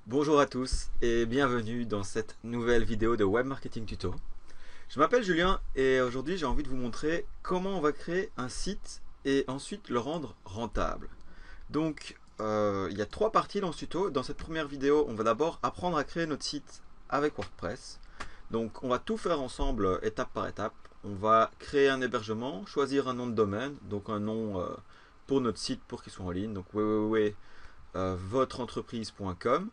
Bonjour à tous et bienvenue dans cette nouvelle vidéo de Web Marketing Tuto. Je m'appelle Julien et aujourd'hui j'ai envie de vous montrer comment on va créer un site et ensuite le rendre rentable. Donc il y a trois parties dans ce tuto. Dans cette première vidéo, on va d'abord apprendre à créer notre site avec WordPress. Donc on va tout faire ensemble étape par étape. On va créer un hébergement, choisir un nom de domaine, donc un nom pour notre site pour qu'il soit en ligne, donc www.votreentreprise.com.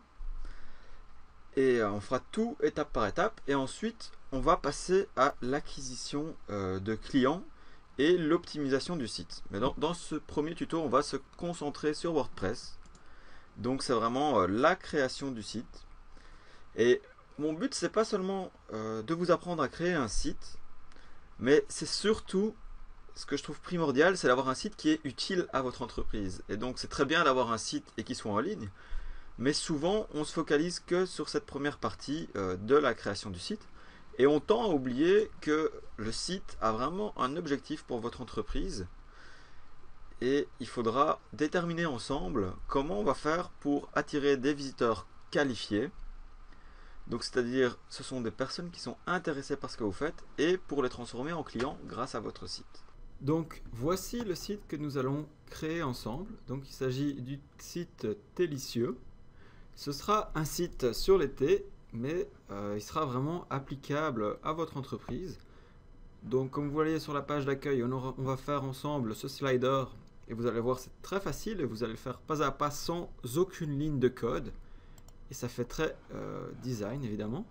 Et on fera tout étape par étape. Et ensuite, on va passer à l'acquisition de clients et l'optimisation du site. Mais dans ce premier tuto, on va se concentrer sur WordPress. Donc c'est vraiment la création du site. Et mon but, c'est pas seulement de vous apprendre à créer un site, mais c'est surtout ce que je trouve primordial, c'est d'avoir un site qui est utile à votre entreprise. Et donc c'est très bien d'avoir un site et qu'il soit en ligne. Mais souvent, on se focalise que sur cette première partie de la création du site. Et on tend à oublier que le site a vraiment un objectif pour votre entreprise. Et il faudra déterminer ensemble comment on va faire pour attirer des visiteurs qualifiés. Donc c'est-à-dire, ce sont des personnes qui sont intéressées par ce que vous faites et pour les transformer en clients grâce à votre site. Donc voici le site que nous allons créer ensemble. Donc il s'agit du site Télicieux. Ce sera un site sur l'été, mais il sera vraiment applicable à votre entreprise. Donc comme vous voyez sur la page d'accueil, on va faire ensemble ce slider et vous allez voir, c'est très facile et vous allez le faire pas à pas sans aucune ligne de code. Et ça fait très design évidemment.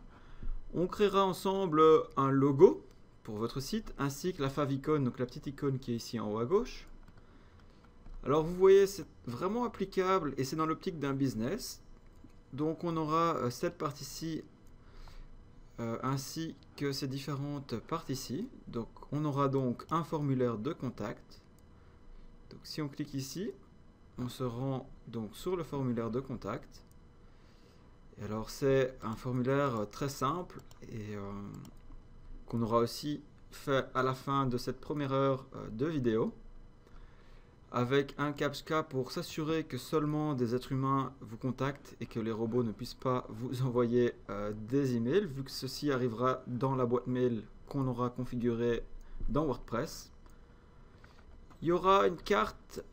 On créera ensemble un logo pour votre site ainsi que la favicon, donc la petite icône qui est ici en haut à gauche. Alors vous voyez, c'est vraiment applicable et c'est dans l'optique d'un business. Donc on aura cette partie-ci ainsi que ces différentes parties-ci. Donc on aura donc un formulaire de contact. Donc si on clique ici, on se rend donc sur le formulaire de contact. Et alors c'est un formulaire très simple et qu'on aura aussi fait à la fin de cette première heure de vidéo, avec un CAPTCHA pour s'assurer que seulement des êtres humains vous contactent et que les robots ne puissent pas vous envoyer des emails, vu que ceci arrivera dans la boîte mail qu'on aura configurée dans WordPress. Il y aura une carte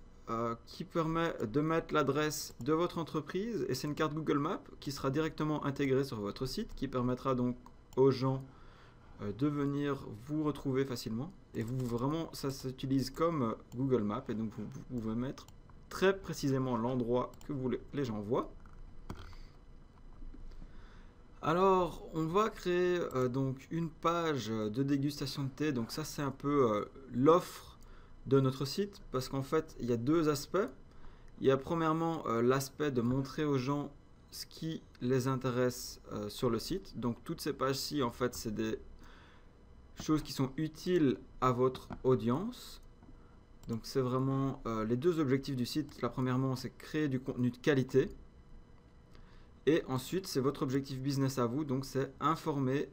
qui permet de mettre l'adresse de votre entreprise, et c'est une carte Google Maps qui sera directement intégrée sur votre site, qui permettra donc aux gens de venir vous retrouver facilement. Et vous vraiment, ça s'utilise comme Google Maps, et donc vous pouvez mettre très précisément l'endroit que vous voulez les gens voient. Alors on va créer donc une page de dégustation de thé. Donc ça c'est un peu l'offre de notre site, parce qu'en fait il y a deux aspects. Il y a premièrement l'aspect de montrer aux gens ce qui les intéresse sur le site. Donc toutes ces pages-ci en fait c'est des choses qui sont utiles à votre audience. Donc c'est vraiment les deux objectifs du site. Là premièrement c'est créer du contenu de qualité, et ensuite c'est votre objectif business à vous, donc c'est informer,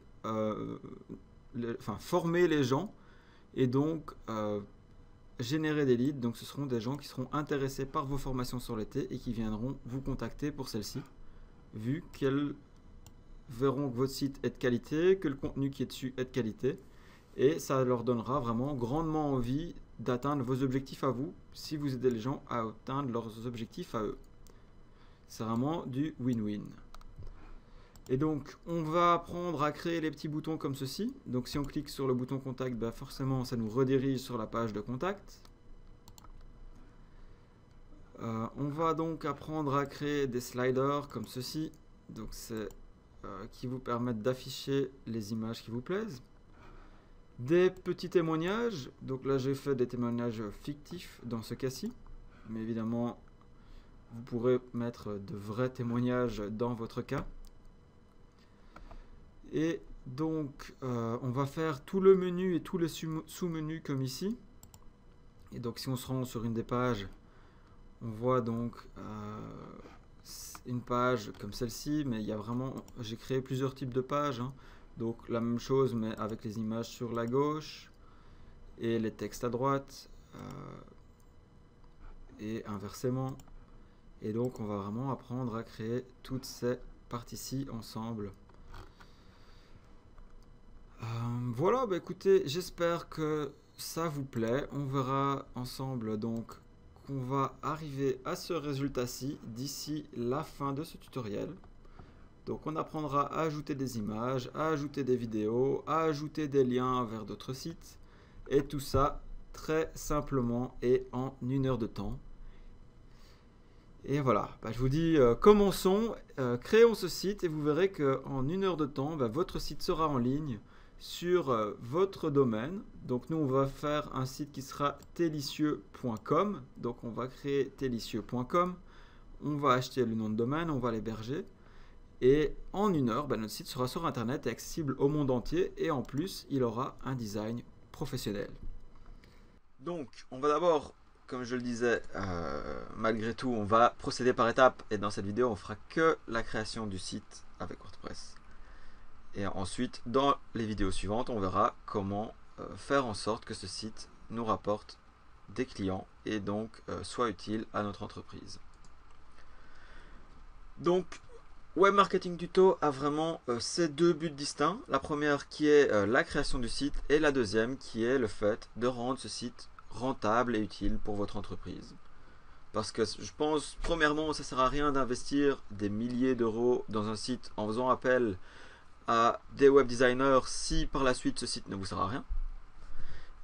former les gens et donc générer des leads. Donc ce seront des gens qui seront intéressés par vos formations sur l'été et qui viendront vous contacter pour celle-ci, vu qu'elles verront que votre site est de qualité, que le contenu qui est dessus est de qualité. Et ça leur donnera vraiment grandement envie d'atteindre vos objectifs à vous, si vous aidez les gens à atteindre leurs objectifs à eux. C'est vraiment du win-win. Et donc, on va apprendre à créer les petits boutons comme ceci. Donc, si on clique sur le bouton contact, bah forcément, ça nous redirige sur la page de contact. On va donc apprendre à créer des sliders comme ceci. Donc, c'est qui vous permettent d'afficher les images qui vous plaisent. Des petits témoignages. Donc là, j'ai fait des témoignages fictifs dans ce cas-ci. Mais évidemment, vous pourrez mettre de vrais témoignages dans votre cas. Et donc, on va faire tout le menu et tous les sous-menus comme ici. Et donc, si on se rend sur une des pages, on voit donc une page comme celle-ci, mais il y a vraiment, j'ai créé plusieurs types de pages. Donc, la même chose, mais avec les images sur la gauche et les textes à droite, et inversement. Et donc on va vraiment apprendre à créer toutes ces parties-ci ensemble. Voilà, bah écoutez, j'espère que ça vous plaît. On verra ensemble donc qu'on va arriver à ce résultat-ci d'ici la fin de ce tutoriel. Donc on apprendra à ajouter des images, à ajouter des vidéos, à ajouter des liens vers d'autres sites. Et tout ça très simplement et en 1 heure de temps. Et voilà, bah, je vous dis, commençons, créons ce site et vous verrez qu'en 1 heure de temps, bah, votre site sera en ligne sur votre domaine. Donc nous, on va faire un site qui sera telicieux.com. Donc on va créer telicieux.com. On va acheter le nom de domaine, on va l'héberger. Et en 1 heure, bah, notre site sera sur Internet et accessible au monde entier. Et en plus, il aura un design professionnel. Donc, on va d'abord, comme je le disais, malgré tout, on va procéder par étapes. Et dans cette vidéo, on fera que la création du site avec WordPress. Et ensuite, dans les vidéos suivantes, on verra comment faire en sorte que ce site nous rapporte des clients et donc soit utile à notre entreprise. Donc, Web Marketing Tuto a vraiment ces 2 buts distincts. La première qui est la création du site et la deuxième qui est le fait de rendre ce site rentable et utile pour votre entreprise. Parce que je pense, premièrement, ça ne sert à rien d'investir des milliers d'euros dans un site en faisant appel à des web designers si par la suite ce site ne vous sert à rien.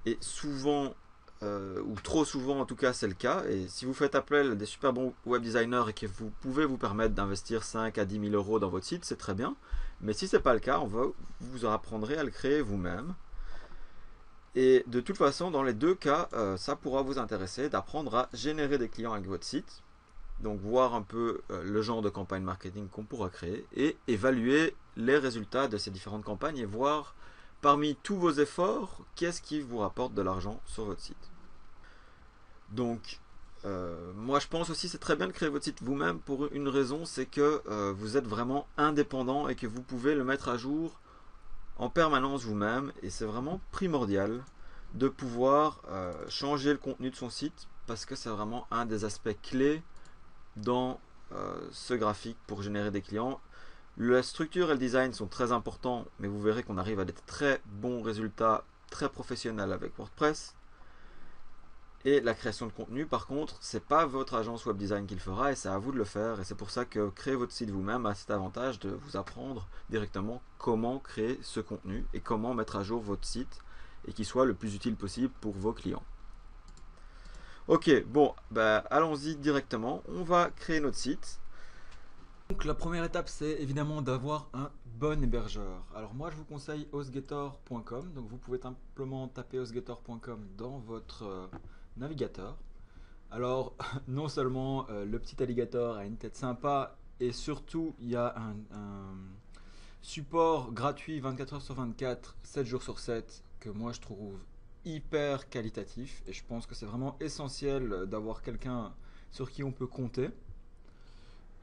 Et souvent, ou trop souvent en tout cas, c'est le cas. Et si vous faites appel à des super bons web designers et que vous pouvez vous permettre d'investir 5 à 10 000 euros dans votre site, c'est très bien. Mais si ce n'est pas le cas, vous apprendrez à le créer vous-même. Et de toute façon, dans les 2 cas, ça pourra vous intéresser d'apprendre à générer des clients avec votre site. Donc voir un peu le genre de campagne marketing qu'on pourra créer et évaluer les résultats de ces différentes campagnes et voir parmi tous vos efforts, qu'est-ce qui vous rapporte de l'argent sur votre site. Donc moi je pense aussi c'est très bien de créer votre site vous-même pour une raison, c'est que vous êtes vraiment indépendant et que vous pouvez le mettre à jour en permanence vous-même et c'est vraiment primordial de pouvoir changer le contenu de son site parce que c'est vraiment un des aspects clés dans ce graphique pour générer des clients. La structure et le design sont très importants, mais vous verrez qu'on arrive à des très bons résultats très professionnels avec WordPress. Et la création de contenu, par contre, c'est pas votre agence web design qui le fera et c'est à vous de le faire. Et c'est pour ça que créer votre site vous-même a cet avantage de vous apprendre directement comment créer ce contenu et comment mettre à jour votre site et qu'il soit le plus utile possible pour vos clients. Ok, bon, bah, allons-y directement. On va créer notre site. Donc la première étape, c'est évidemment d'avoir un bon hébergeur. Alors moi, je vous conseille hostgator.com. Donc vous pouvez simplement taper hostgator.com dans votre navigateur. Alors non seulement le petit alligator a une tête sympa et surtout il y a un support gratuit 24 heures sur 24, 7 jours sur 7 que moi je trouve hyper qualitatif et je pense que c'est vraiment essentiel d'avoir quelqu'un sur qui on peut compter.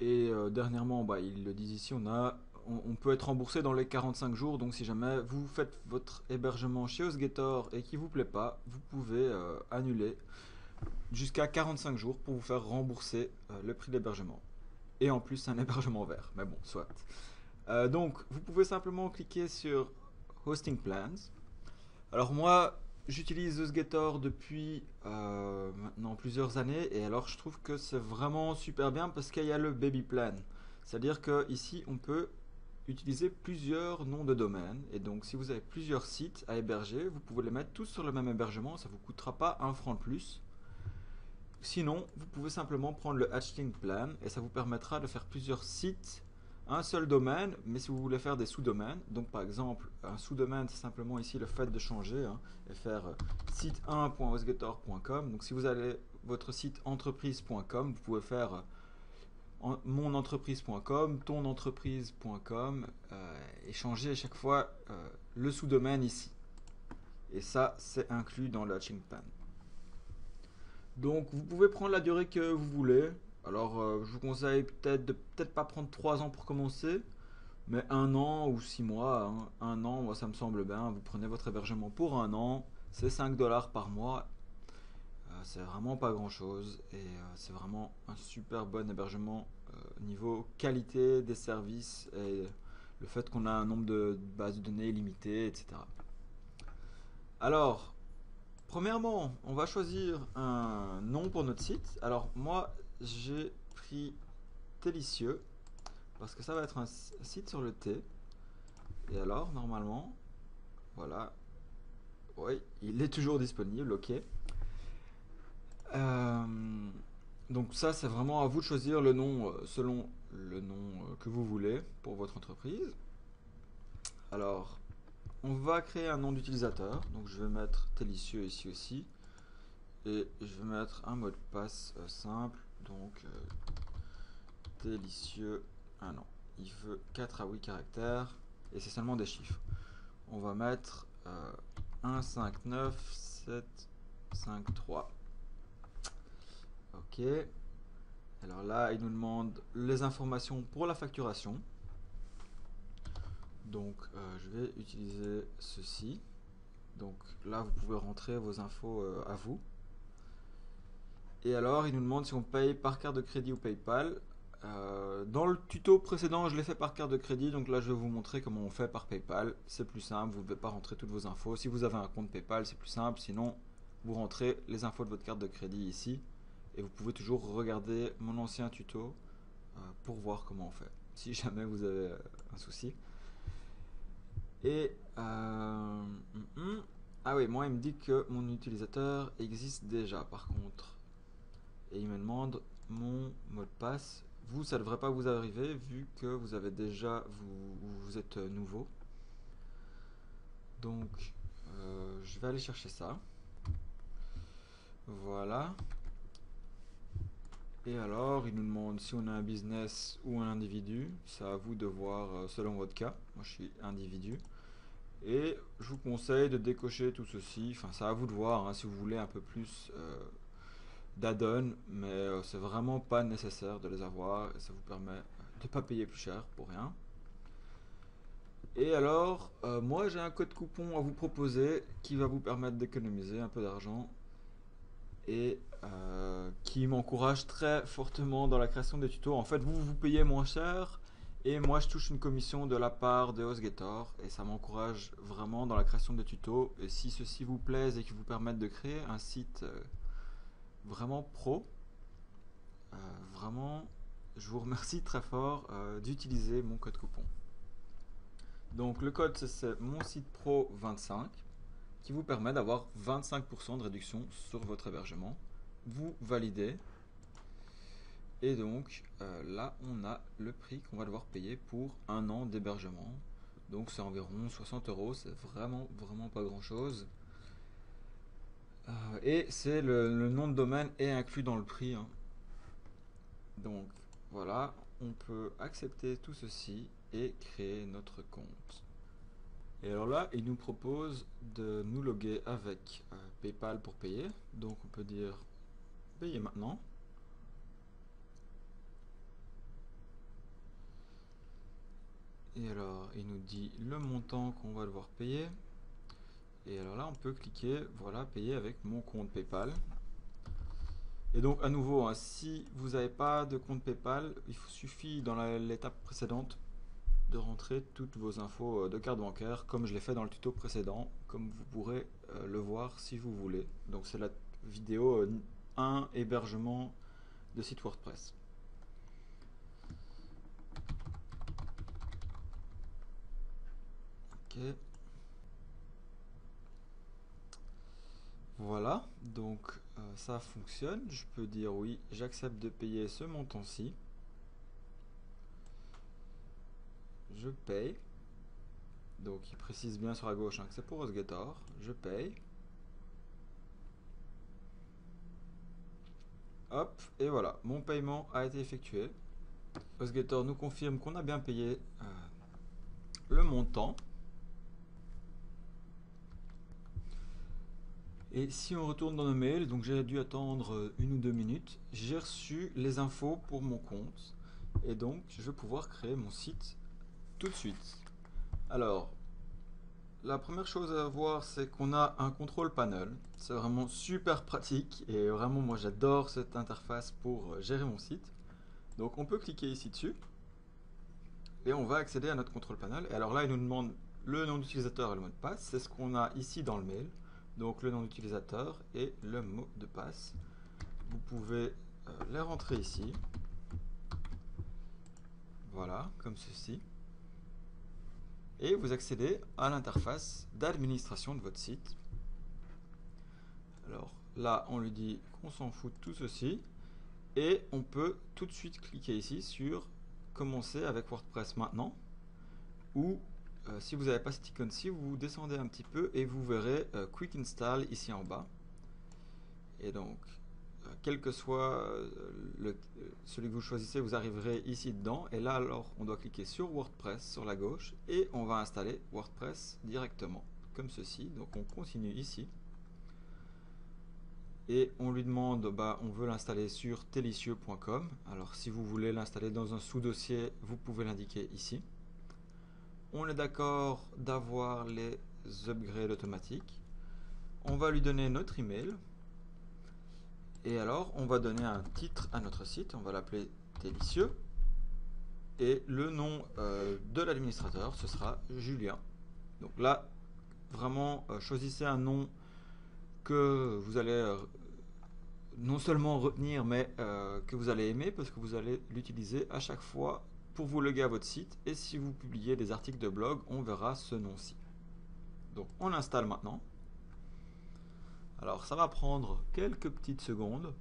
Et dernièrement, bah, ils le disent ici, on peut être remboursé dans les 45 jours. Donc si jamais vous faites votre hébergement chez HostGator et qu'il ne vous plaît pas, vous pouvez annuler jusqu'à 45 jours pour vous faire rembourser le prix d'hébergement. Et en plus, c'est un hébergement vert. Mais bon, soit. Donc, vous pouvez simplement cliquer sur Hosting Plans. Alors moi, j'utilise HostGator depuis maintenant plusieurs années et alors je trouve que c'est vraiment super bien parce qu'il y a le Baby Plan. C'est-à-dire qu'ici, on peut utiliser plusieurs noms de domaine et donc si vous avez plusieurs sites à héberger, vous pouvez les mettre tous sur le même hébergement, ça ne vous coûtera pas 1 franc de plus. Sinon, vous pouvez simplement prendre le Hatchling Plan et ça vous permettra de faire plusieurs sites, un seul domaine, mais si vous voulez faire des sous-domaines, donc par exemple, un sous-domaine, c'est simplement ici le fait de changer et faire site1.hostgator.com. Donc si vous avez votre site entreprise.com, vous pouvez faire monentreprise.com, tonentreprise.com et changer à chaque fois le sous-domaine ici. Et ça, c'est inclus dans le Hatchling Plan. Donc vous pouvez prendre la durée que vous voulez. Alors je vous conseille peut-être de pas prendre 3 ans pour commencer, mais 1 an ou 6 mois. Hein. 1 an, moi ça me semble bien. Vous prenez votre hébergement pour 1 an, c'est 5 $ par mois. c'est vraiment pas grand chose et c'est vraiment un super bon hébergement niveau qualité des services et le fait qu'on a un nombre de bases de données limité, etc. Alors, premièrement, on va choisir un nom pour notre site. Alors moi, j'ai pris Télicieux parce que ça va être un site sur le T. Et alors, normalement, voilà, oui, il est toujours disponible, ok. Donc ça, c'est vraiment à vous de choisir le nom selon le nom que vous voulez pour votre entreprise. Alors, on va créer un nom d'utilisateur. Donc je vais mettre Télicieux ici aussi. Et je vais mettre un mot de passe simple. Donc Télicieux. Ah non, il veut 4 à 8 caractères. Et c'est seulement des chiffres. On va mettre 1, 5, 9, 7, 5, 3. Ok. Alors là, il nous demande les informations pour la facturation. Donc, je vais utiliser ceci. Donc là, vous pouvez rentrer vos infos à vous. Et alors, il nous demande si on paye par carte de crédit ou PayPal. Dans le tuto précédent, je l'ai fait par carte de crédit. Donc là, je vais vous montrer comment on fait par PayPal. C'est plus simple, vous ne devez pas rentrer toutes vos infos. Si vous avez un compte PayPal, c'est plus simple. Sinon, vous rentrez les infos de votre carte de crédit ici. Et vous pouvez toujours regarder mon ancien tuto pour voir comment on fait, si jamais vous avez un souci. Et ah oui, moi il me dit que mon utilisateur existe déjà par contre. Et il me demande mon mot de passe. Vous, ça ne devrait pas vous arriver vu que vous avez déjà, vous êtes nouveau. Donc, je vais aller chercher ça. Voilà. Et alors, il nous demande si on a un business ou un individu. C'est à vous de voir selon votre cas. Moi, je suis individu. Et je vous conseille de décocher tout ceci. Enfin, c'est à vous de voir hein, si vous voulez un peu plus d'add-on. Mais c'est vraiment pas nécessaire de les avoir. Et ça vous permet de ne pas payer plus cher pour rien. Et alors, moi, j'ai un code coupon à vous proposer qui va vous permettre d'économiser un peu d'argent et qui m'encourage très fortement dans la création des tutos. En fait, vous payez moins cher et moi je touche une commission de la part de HostGator et ça m'encourage vraiment dans la création des tutos. Et si ceci vous plaise et qui vous permettent de créer un site vraiment pro, vraiment je vous remercie très fort d'utiliser mon code coupon. Donc le code c'est mon site pro 25 qui vous permet d'avoir 25% de réduction sur votre hébergement. Vous validez. Et donc là, on a le prix qu'on va devoir payer pour un an d'hébergement. Donc c'est environ 60 euros, c'est vraiment pas grand chose. Et c'est le nom de domaine est inclus dans le prix. Hein. Donc voilà, on peut accepter tout ceci et créer notre compte. Et alors là, il nous propose de nous loguer avec PayPal pour payer. Donc on peut dire payer maintenant. Et alors, il nous dit le montant qu'on va devoir payer. Et alors là, on peut cliquer, voilà, payer avec mon compte PayPal. Et donc, à nouveau, hein, si vous n'avez pas de compte PayPal, il suffit dans l'étape précédente de rentrer toutes vos infos de carte bancaire, comme je l'ai fait dans le tuto précédent, comme vous pourrez le voir si vous voulez. Donc, c'est la vidéo 1 hébergement de site WordPress. Ok. Voilà, donc ça fonctionne. Je peux dire oui, j'accepte de payer ce montant-ci. Je paye. Donc il précise bien sur la gauche hein, que c'est pour HostGator. Je paye. Hop, et voilà, mon paiement a été effectué. HostGator nous confirme qu'on a bien payé le montant. Et si on retourne dans nos mails, donc j'ai dû attendre 1 ou 2 minutes, j'ai reçu les infos pour mon compte. Et donc je vais pouvoir créer mon site tout de suite. Alors, la première chose à voir, c'est qu'on a un contrôle panel. C'est vraiment super pratique et vraiment moi j'adore cette interface pour gérer mon site. Donc on peut cliquer ici dessus et on va accéder à notre contrôle panel. Et alors là, il nous demande le nom d'utilisateur et le mot de passe. C'est ce qu'on a ici dans le mail. Donc le nom d'utilisateur et le mot de passe. Vous pouvez les rentrer ici. Voilà, comme ceci. Et vous accédez à l'interface d'administration de votre site. Alors là, on lui dit qu'on s'en fout de tout ceci. Et on peut tout de suite cliquer ici sur commencer avec WordPress maintenant. Ou si vous n'avez pas cette icône-ci, vous descendez un petit peu et vous verrez Quick Install ici en bas. Et donc, quel que soit celui que vous choisissez, vous arriverez ici dedans. Et là, alors, on doit cliquer sur WordPress sur la gauche et on va installer WordPress directement, comme ceci. Donc, on continue ici. Et on lui demande, on veut l'installer sur telicieux.com. Alors, si vous voulez l'installer dans un sous-dossier, vous pouvez l'indiquer ici. On est d'accord d'avoir les upgrades automatiques. On va lui donner notre email. Et alors, on va donner un titre à notre site. On va l'appeler Telicieux. Et le nom de l'administrateur, ce sera Julien. Donc là, vraiment, choisissez un nom que vous allez non seulement retenir, mais que vous allez aimer, parce que vous allez l'utiliser à chaque fois pour vous loguer à votre site. Et si vous publiez des articles de blog, on verra ce nom-ci. Donc on installe maintenant. Alors ça va prendre quelques petites secondes.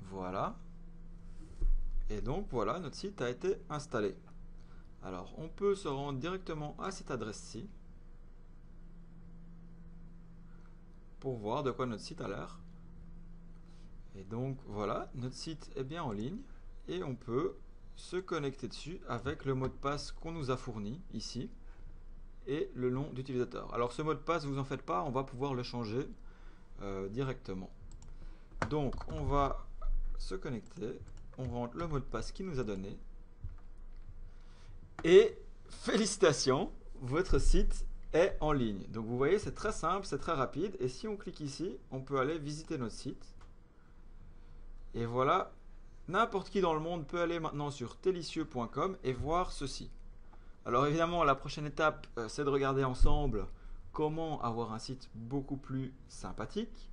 Voilà. Et donc voilà, notre site a été installé. Alors on peut se rendre directement à cette adresse-ci pour voir de quoi notre site a l'air. Et donc voilà, notre site est bien en ligne et on peut se connecter dessus avec le mot de passe qu'on nous a fourni ici et le nom d'utilisateur. Alors ce mot de passe, vous en faites pas, on va pouvoir le changer directement. Donc on va se connecter, on rentre le mot de passe qu'il nous a donné et félicitations, votre site est en ligne. Donc vous voyez, c'est très simple, c'est très rapide et si on clique ici, on peut aller visiter notre site. Et voilà, n'importe qui dans le monde peut aller maintenant sur telicieux.com et voir ceci. Alors évidemment, la prochaine étape, c'est de regarder ensemble comment avoir un site beaucoup plus sympathique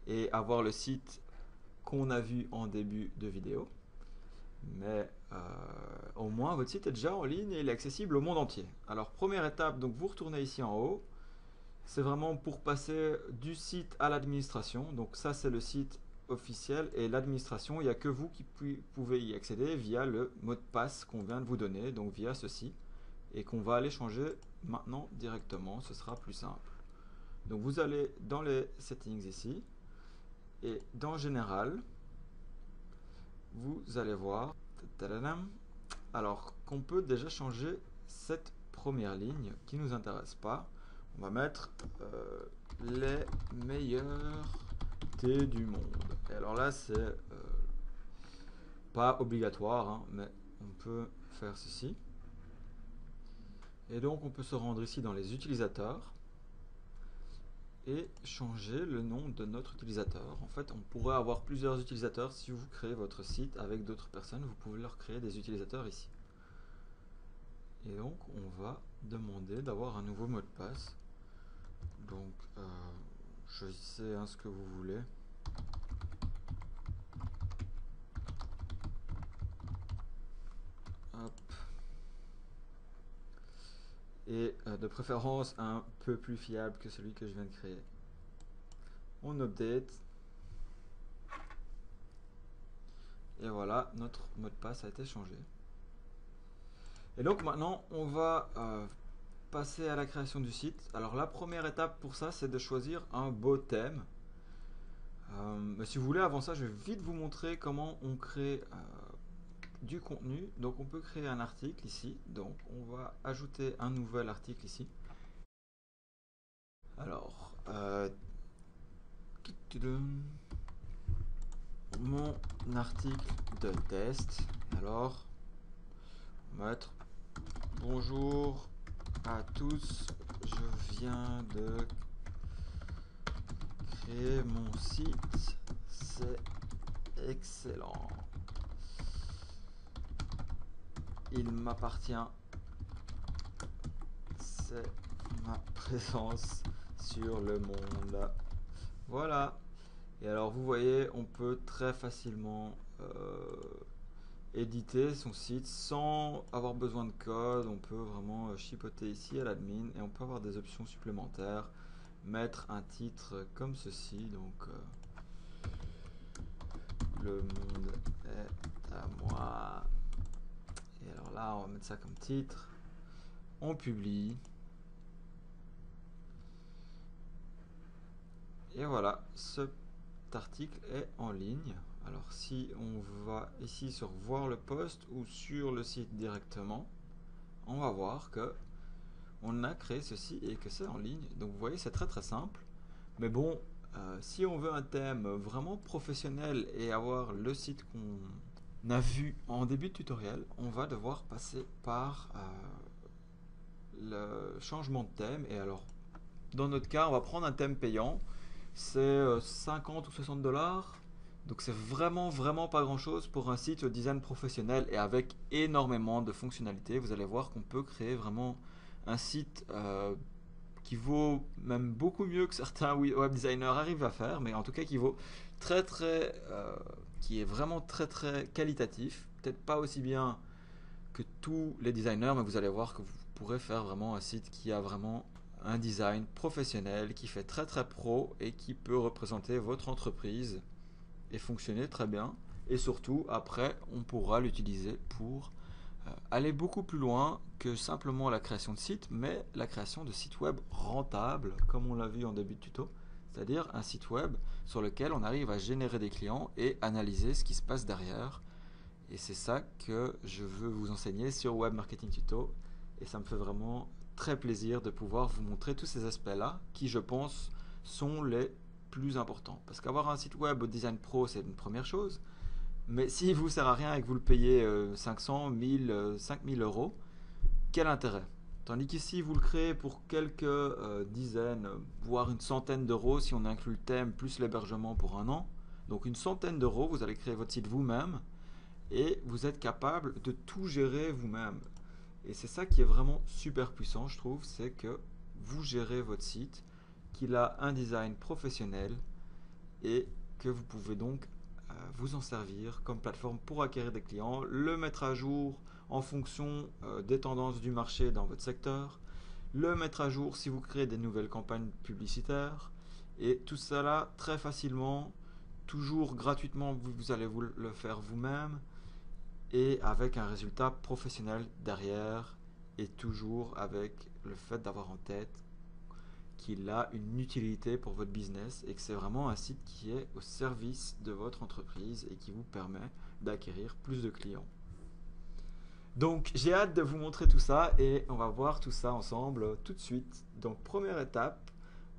et avoir le site qu'on a vu en début de vidéo. Mais au moins, votre site est déjà en ligne et il est accessible au monde entier. Alors première étape, donc vous retournez ici en haut. C'est vraiment pour passer du site à l'administration. Donc ça, c'est le site officiel et l'administration, il n'y a que vous qui pouvez y accéder via le mot de passe qu'on vient de vous donner, donc via ceci, et qu'on va aller changer maintenant directement, ce sera plus simple. Donc vous allez dans les settings ici, et dans général, vous allez voir, alors qu'on peut déjà changer cette première ligne qui ne nous intéresse pas. On va mettre les meilleurs thés du monde. Et alors là, c'est pas obligatoire, hein, mais on peut faire ceci. Et donc, on peut se rendre ici dans les utilisateurs et changer le nom de notre utilisateur. En fait, on pourrait avoir plusieurs utilisateurs. Si vous créez votre site avec d'autres personnes, vous pouvez leur créer des utilisateurs ici. Et donc, on va demander d'avoir un nouveau mot de passe. Donc, choisissez ce que vous voulez. Hop. Et de préférence un peu plus fiable que celui que je viens de créer. On update. Et voilà, notre mot de passe a été changé. Et donc maintenant, on va passer à la création du site. Alors la première étape pour ça, c'est de choisir un beau thème. Mais si vous voulez, avant ça, je vais vite vous montrer comment on crée du contenu. Donc on peut créer un article ici. Donc on va ajouter un nouvel article ici. Alors, mon article de test. Alors, On va mettre bonjour à tous, je viens de créer mon site, c'est excellent. Il m'appartient, c'est ma présence sur le monde. Voilà. Et alors vous voyez, on peut très facilement éditer son site sans avoir besoin de code. On peut vraiment chipoter ici à l'admin et on peut avoir des options supplémentaires. Mettre un titre comme ceci, donc le monde est à moi. Et alors là, on va mettre ça comme titre. On publie. Et voilà, cet article est en ligne. Alors si on va ici sur voir le post ou sur le site directement, on va voir que on a créé ceci et que c'est en ligne. Donc vous voyez, c'est très très simple. Mais bon, si on veut un thème vraiment professionnel et avoir le site qu'on a vu en début de tutoriel, on va devoir passer par le changement de thème. Et alors, dans notre cas, on va prendre un thème payant. C'est 50 ou 60 dollars. Donc c'est vraiment pas grand chose pour un site au design professionnel et avec énormément de fonctionnalités. Vous allez voir qu'on peut créer vraiment un site qui vaut même beaucoup mieux que certains web designers arrivent à faire, mais en tout cas qui vaut qui est vraiment très qualitatif. Peut-être pas aussi bien que tous les designers, mais vous allez voir que vous pourrez faire vraiment un site qui a vraiment un design professionnel, qui fait très pro et qui peut représenter votre entreprise et fonctionner très bien. Et surtout, après, on pourra l'utiliser pour aller beaucoup plus loin que simplement la création de sites, mais la création de sites web rentables, comme on l'a vu en début de tuto. C'est-à-dire un site web sur lequel on arrive à générer des clients et analyser ce qui se passe derrière. Et c'est ça que je veux vous enseigner sur Web Marketing Tuto. Et ça me fait vraiment très plaisir de pouvoir vous montrer tous ces aspects-là qui, je pense, sont les plus importants. Parce qu'avoir un site web au design pro, c'est une première chose. Mais s'il ne vous sert à rien et que vous le payez 500, 1000, 5000 euros, quel intérêt? Tandis qu'ici, vous le créez pour quelques dizaines, voire une centaine d'euros si on inclut le thème plus l'hébergement pour un an. Donc une centaine d'euros, vous allez créer votre site vous-même et vous êtes capable de tout gérer vous-même. Et c'est ça qui est vraiment super puissant, je trouve, c'est que vous gérez votre site, qu'il a un design professionnel et que vous pouvez donc vous en servir comme plateforme pour acquérir des clients, le mettre à jour en fonction des tendances du marché dans votre secteur, le mettre à jour si vous créez des nouvelles campagnes publicitaires, et tout cela très facilement, toujours gratuitement, vous allez vous le faire vous-même, et avec un résultat professionnel derrière, et toujours avec le fait d'avoir en tête qu'il a une utilité pour votre business et que c'est vraiment un site qui est au service de votre entreprise et qui vous permet d'acquérir plus de clients. Donc j'ai hâte de vous montrer tout ça et on va voir tout ça ensemble tout de suite. Donc première étape,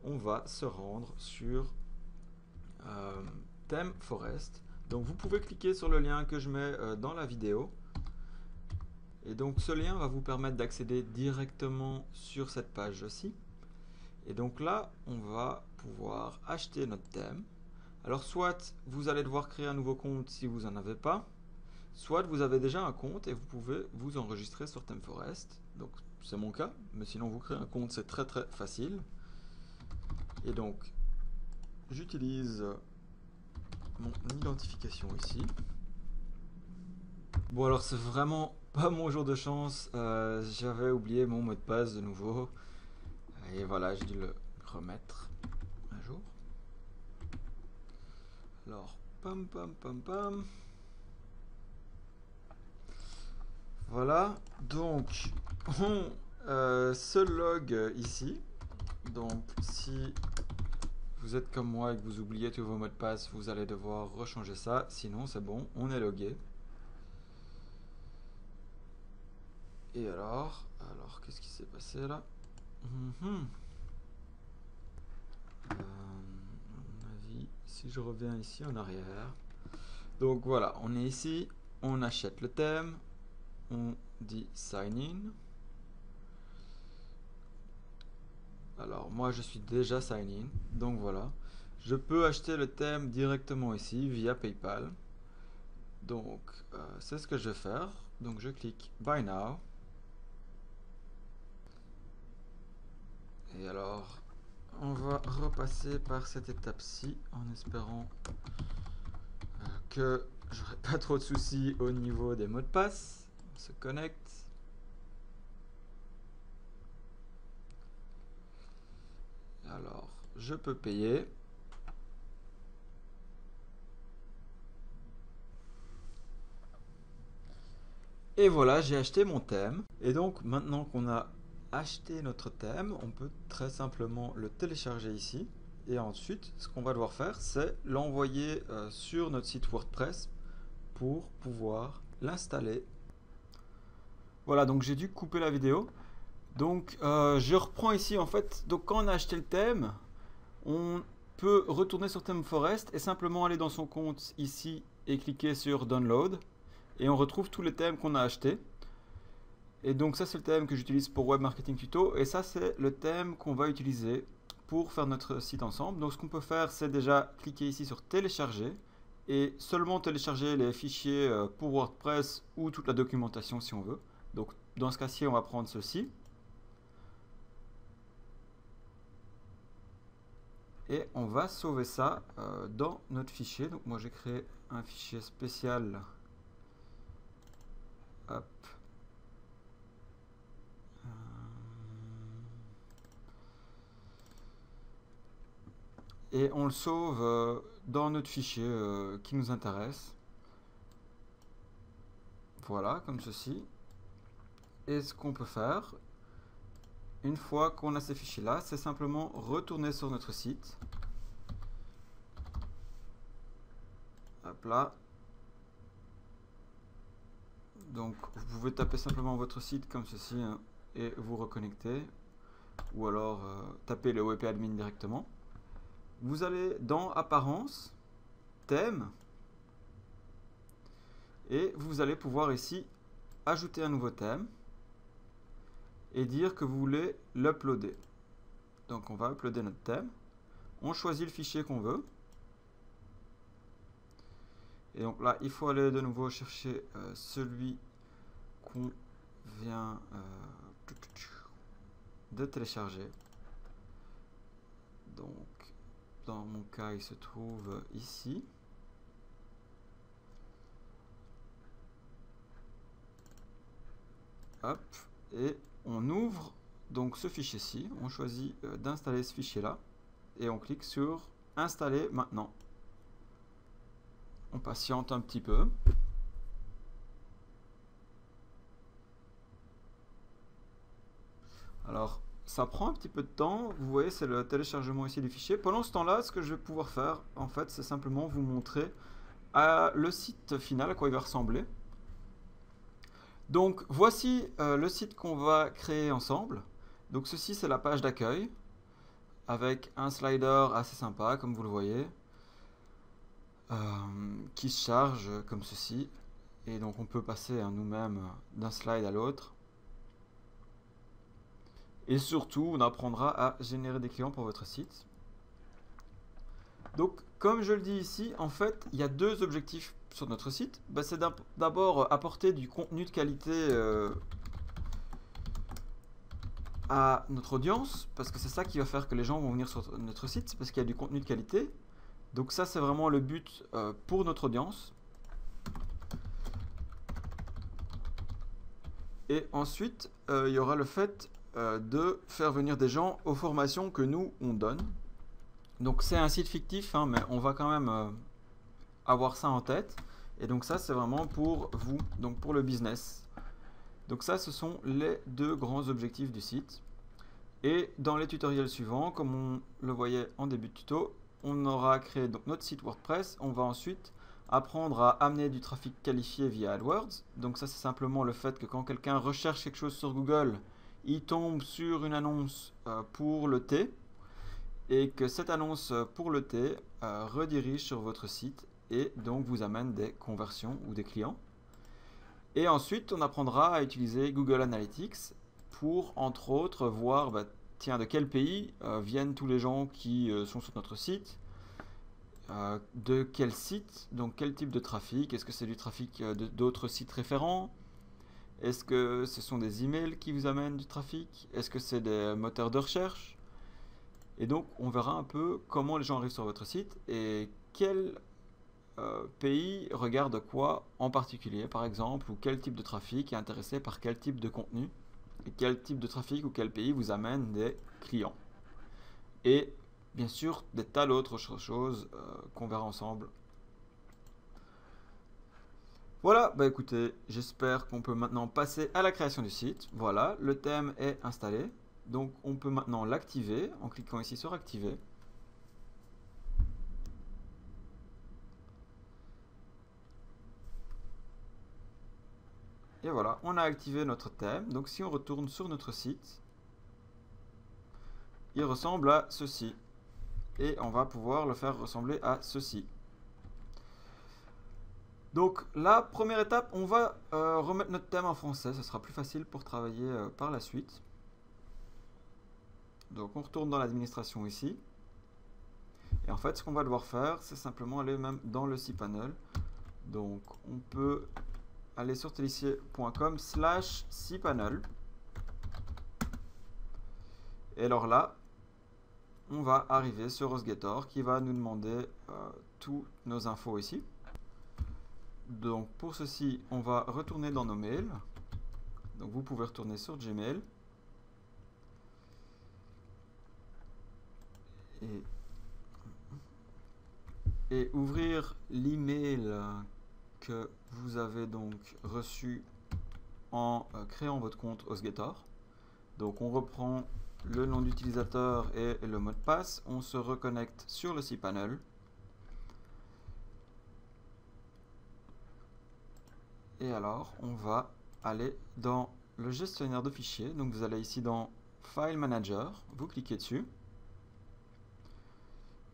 on va se rendre sur thème Forest. Donc vous pouvez cliquer sur le lien que je mets dans la vidéo. Et donc ce lien va vous permettre d'accéder directement sur cette page-ci. Et donc là, on va pouvoir acheter notre thème. Alors soit vous allez devoir créer un nouveau compte si vous n'en avez pas, soit vous avez déjà un compte et vous pouvez vous enregistrer sur ThemeForest. Donc c'est mon cas, mais sinon vous créez un compte, c'est très facile. Et donc j'utilise mon identification ici. Bon alors c'est vraiment pas mon jour de chance, j'avais oublié mon mot de passe de nouveau. Et voilà, j'ai dû le remettre à jour. Alors, pam. Voilà, donc on se log ici. Donc si vous êtes comme moi et que vous oubliez tous vos mots de passe, vous allez devoir rechanger ça. Sinon c'est bon, on est logué. Et alors qu'est-ce qui s'est passé là? À mon avis, si je reviens ici en arrière. Donc voilà, on est ici, on achète le thème, on dit sign in. Alors moi je suis déjà sign in, donc voilà. Je peux acheter le thème directement ici via PayPal. Donc c'est ce que je vais faire. Donc je clique Buy Now. Et alors on va repasser par cette étape-ci en espérant que j'aurai pas trop de soucis au niveau des mots de passe. On se connecte. Alors, je peux payer. Et voilà, j'ai acheté mon thème. Et donc, maintenant qu'on a acheté notre thème, on peut très simplement le télécharger ici. Et ensuite, ce qu'on va devoir faire, c'est l'envoyer sur notre site WordPress pour pouvoir l'installer. Voilà, donc j'ai dû couper la vidéo. Donc je reprends ici en fait. Donc quand on a acheté le thème, on peut retourner sur ThemeForest et simplement aller dans son compte ici et cliquer sur Download. Et on retrouve tous les thèmes qu'on a achetés. Et donc ça c'est le thème que j'utilise pour Web Marketing Tuto. Et ça c'est le thème qu'on va utiliser pour faire notre site ensemble. Donc ce qu'on peut faire, c'est déjà cliquer ici sur télécharger. Et seulement télécharger les fichiers pour WordPress ou toute la documentation si on veut. Donc dans ce cas-ci, on va prendre ceci. Et on va sauver ça dans notre fichier. Donc moi j'ai créé un fichier spécial. Hop. Et on le sauve dans notre fichier qui nous intéresse. Voilà, comme ceci. Et ce qu'on peut faire, une fois qu'on a ces fichiers-là, c'est simplement retourner sur notre site. Hop là. Donc, vous pouvez taper simplement votre site comme ceci hein, et vous reconnecter. Ou alors taper le WP Admin directement. Vous allez dans Apparence, Thème. Et vous allez pouvoir ici ajouter un nouveau thème. Et dire que vous voulez l'uploader. Donc on va uploader notre thème. On choisit le fichier qu'on veut. Et donc là, il faut aller de nouveau chercher celui qu'on vient de télécharger. Donc, dans mon cas, il se trouve ici. Hop, et on ouvre donc ce fichier-ci. On choisit d'installer ce fichier-là. Et on clique sur Installer maintenant. On patiente un petit peu. Alors, ça prend un petit peu de temps. Vous voyez, c'est le téléchargement ici du fichier. Pendant ce temps-là, ce que je vais pouvoir faire, en fait, c'est simplement vous montrer le site final, à quoi il va ressembler. Donc, voici le site qu'on va créer ensemble. Donc, ceci, c'est la page d'accueil avec un slider assez sympa, comme vous le voyez, qui se charge comme ceci. Et donc, on peut passer nous-mêmes d'un slide à l'autre. Et surtout, on apprendra à générer des clients pour votre site. Donc, comme je le dis ici, en fait, il y a deux objectifs sur notre site. Ben, c'est d'abord apporter du contenu de qualité à notre audience, parce que c'est ça qui va faire que les gens vont venir sur notre site, parce qu'il y a du contenu de qualité. Donc ça, c'est vraiment le but pour notre audience. Et ensuite, il y aura le fait de faire venir des gens aux formations que nous, on donne. Donc c'est un site fictif, hein, mais on va quand même avoir ça en tête. Et donc ça, c'est vraiment pour vous, donc pour le business. Donc ça, ce sont les deux grands objectifs du site. Et dans les tutoriels suivants, comme on le voyait en début de tuto, on aura créé donc notre site WordPress. On va ensuite apprendre à amener du trafic qualifié via AdWords. Donc ça, c'est simplement le fait que quand quelqu'un recherche quelque chose sur Google, il tombe sur une annonce pour le thé. Et que cette annonce pour le thé redirige sur votre site et donc vous amène des conversions ou des clients. Et ensuite, on apprendra à utiliser Google Analytics pour, entre autres, voir, tiens, de quel pays viennent tous les gens qui sont sur notre site, de quel site, donc quel type de trafic, est-ce que c'est du trafic d'autres sites référents, est-ce que ce sont des emails qui vous amènent du trafic, est-ce que c'est des moteurs de recherche. Et donc, on verra un peu comment les gens arrivent sur votre site et quel pays regarde quoi en particulier, par exemple, ou quel type de trafic est intéressé par quel type de contenu, et quel type de trafic ou quel pays vous amène des clients. Et bien sûr, des tas d'autres choses qu'on verra ensemble. Voilà, écoutez, j'espère qu'on peut maintenant passer à la création du site. Voilà, le thème est installé. Donc on peut maintenant l'activer en cliquant ici sur activer. Et voilà, on a activé notre thème. Donc si on retourne sur notre site, il ressemble à ceci. Et on va pouvoir le faire ressembler à ceci. Donc la première étape, on va remettre notre thème en français. Ce sera plus facile pour travailler par la suite. Donc on retourne dans l'administration ici. Et en fait, ce qu'on va devoir faire, c'est simplement aller même dans le cPanel. Donc on peut aller sur telissier.com/cPanel. Et alors là, on va arriver sur HostGator qui va nous demander toutes nos infos ici. Donc pour ceci, on va retourner dans nos mails. Donc vous pouvez retourner sur Gmail. Et ouvrir l'email que vous avez donc reçu en créant votre compte HostGator. Donc on reprend le nom d'utilisateur et le mot de passe. On se reconnecte sur le cPanel. Et alors, on va aller dans le gestionnaire de fichiers. Donc vous allez ici dans File Manager, vous cliquez dessus.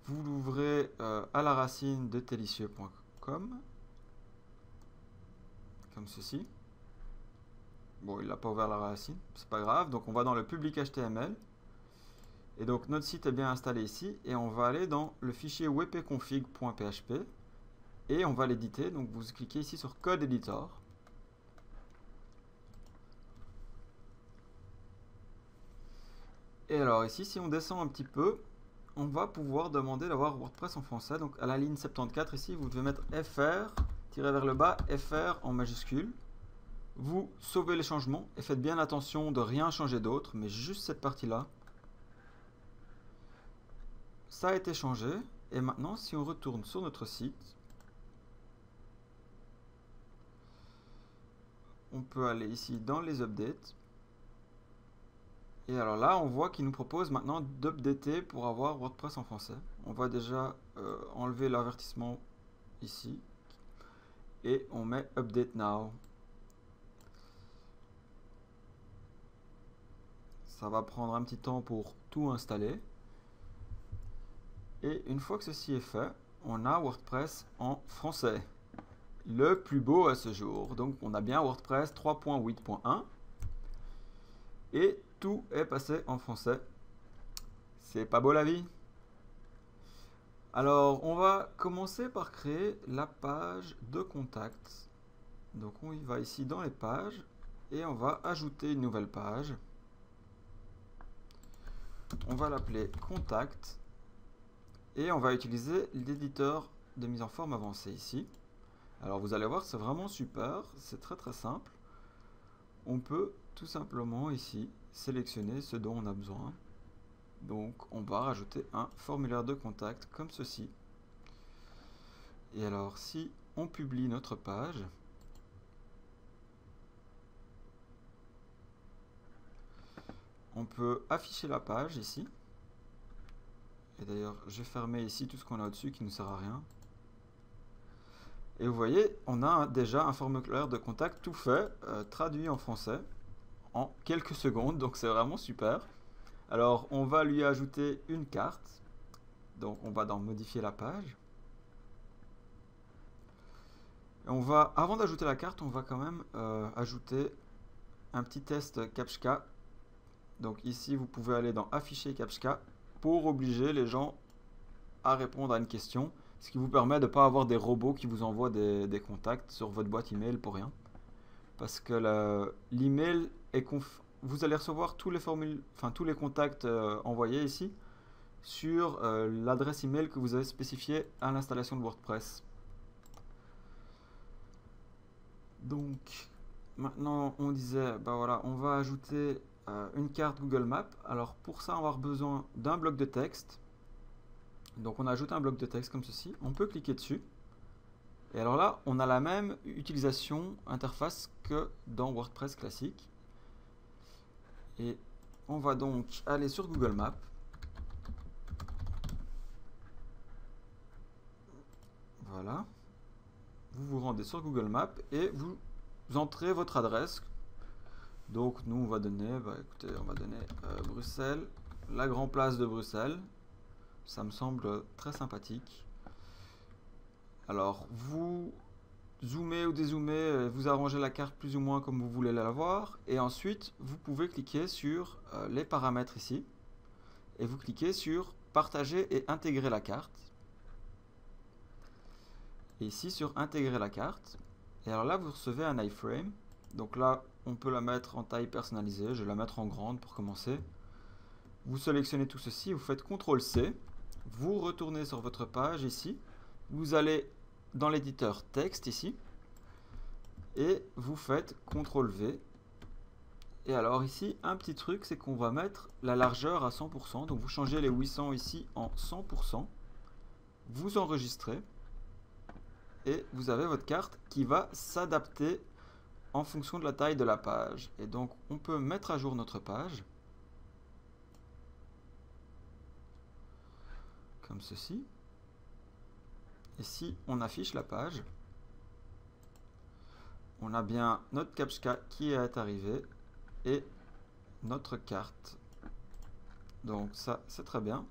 Vous l'ouvrez à la racine de telissier.com, comme ceci. Bon, il n'a pas ouvert la racine, c'est pas grave. Donc on va dans le public HTML. Et donc notre site est bien installé ici. Et on va aller dans le fichier wp-config.php. Et on va l'éditer. Donc vous cliquez ici sur Code Editor. Et alors ici, si on descend un petit peu, on va pouvoir demander d'avoir WordPress en français. Donc à la ligne 74 ici, vous devez mettre FR, tirer vers le bas, FR en majuscule. Vous sauvez les changements et faites bien attention de rien changer d'autre, mais juste cette partie-là. Ça a été changé. Et maintenant, si on retourne sur notre site, on peut aller ici dans les updates. Et alors là, on voit qu'il nous propose maintenant d'updater pour avoir WordPress en français. On va déjà enlever l'avertissement ici. Et on met Update Now. Ça va prendre un petit temps pour tout installer. Et une fois que ceci est fait, on a WordPress en français. Le plus beau à ce jour. Donc on a bien WordPress 3.8.1. Et tout est passé en français. C'est pas beau la vie? Alors, on va commencer par créer la page de contact. Donc, on y va ici dans les pages et on va ajouter une nouvelle page. On va l'appeler contact et on va utiliser l'éditeur de mise en forme avancée ici. Alors, vous allez voir, c'est vraiment super. C'est très très simple. On peut tout simplement ici sélectionner ce dont on a besoin. Donc on va rajouter un formulaire de contact comme ceci. Et alors si on publie notre page, on peut afficher la page ici. Et d'ailleurs je vais fermer ici tout ce qu'on a au-dessus qui ne sert à rien. Et vous voyez, on a déjà un formulaire de contact tout fait, traduit en français en quelques secondes, donc c'est vraiment super. Alors on va lui ajouter une carte, donc on va dans modifier la page. On va, avant d'ajouter la carte, on va quand même ajouter un petit test CAPTCHA. Donc ici, vous pouvez aller dans Afficher CAPTCHA pour obliger les gens à répondre à une question, ce qui vous permet de ne pas avoir des robots qui vous envoient des contacts sur votre boîte email pour rien. Parce que l'email est vous allez recevoir tous les tous les contacts envoyés ici sur l'adresse email que vous avez spécifiée à l'installation de WordPress. Donc maintenant on disait, bah voilà, on va ajouter une carte Google Maps. Alors pour ça on va avoir besoin d'un bloc de texte. Donc on ajoute un bloc de texte comme ceci, on peut cliquer dessus. Et alors là, on a la même utilisation interface que dans WordPress classique. Et on va donc aller sur Google Maps. Voilà. Vous vous rendez sur Google Maps et vous entrez votre adresse. Donc nous, on va donner, écoutez, on va donner Bruxelles, la grande place de Bruxelles. Ça me semble très sympathique. Alors, vous zoomez ou dézoomez, vous arrangez la carte plus ou moins comme vous voulez la voir. Et ensuite, vous pouvez cliquer sur les paramètres ici. Et vous cliquez sur Partager et intégrer la carte. Et ici sur Intégrer la carte. Et alors là, vous recevez un iframe. Donc là, on peut la mettre en taille personnalisée. Je vais la mettre en grande pour commencer. Vous sélectionnez tout ceci, vous faites CTRL-C. Vous retournez sur votre page ici. Vous allez dans l'éditeur texte ici. Et vous faites CTRL-V. Et alors ici, un petit truc, c'est qu'on va mettre la largeur à 100%. Donc vous changez les 800 ici en 100%. Vous enregistrez. Et vous avez votre carte qui va s'adapter en fonction de la taille de la page. Et donc on peut mettre à jour notre page. Comme ceci. Et si on affiche la page, on a bien notre CAPTCHA qui est arrivé et notre carte. Donc ça, c'est très bien.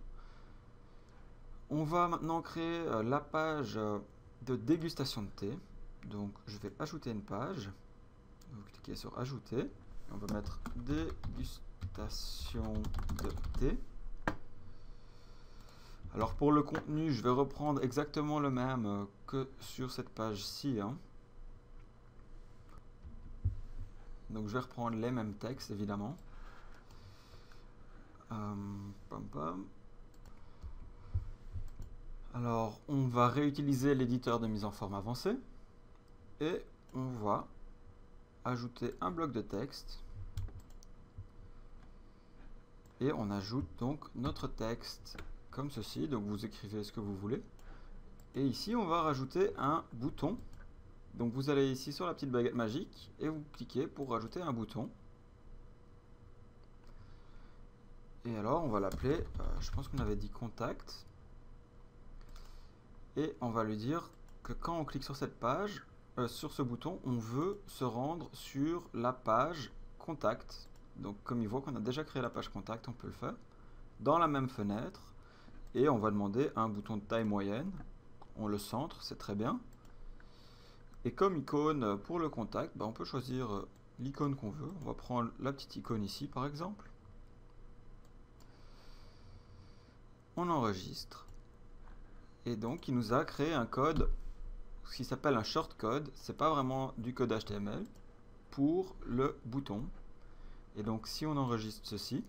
On va maintenant créer la page de dégustation de thé. Donc je vais ajouter une page. Vous cliquez sur Ajouter. On va mettre dégustation de thé. Alors pour le contenu, je vais reprendre exactement le même que sur cette page-ci. Donc je vais reprendre les mêmes textes évidemment. Alors on va réutiliser l'éditeur de mise en forme avancé. Et on va ajouter un bloc de texte. Et on ajoute donc notre texte comme ceci, donc vous écrivez ce que vous voulez. Et ici, on va rajouter un bouton. Donc vous allez ici sur la petite baguette magique et vous cliquez pour rajouter un bouton. Et alors, on va l'appeler, je pense qu'on avait dit contact. Et on va lui dire que quand on clique sur cette page, sur ce bouton, on veut se rendre sur la page contact. Donc comme il voit qu'on a déjà créé la page contact, on peut le faire dans la même fenêtre. Et on va demander un bouton de taille moyenne. On le centre, c'est très bien. Et comme icône pour le contact, on peut choisir l'icône qu'on veut. On va prendre la petite icône ici par exemple. On enregistre. Et donc il nous a créé un code, ce qui s'appelle un shortcode. C'est pas vraiment du code HTML pour le bouton. Et donc si on enregistre ceci,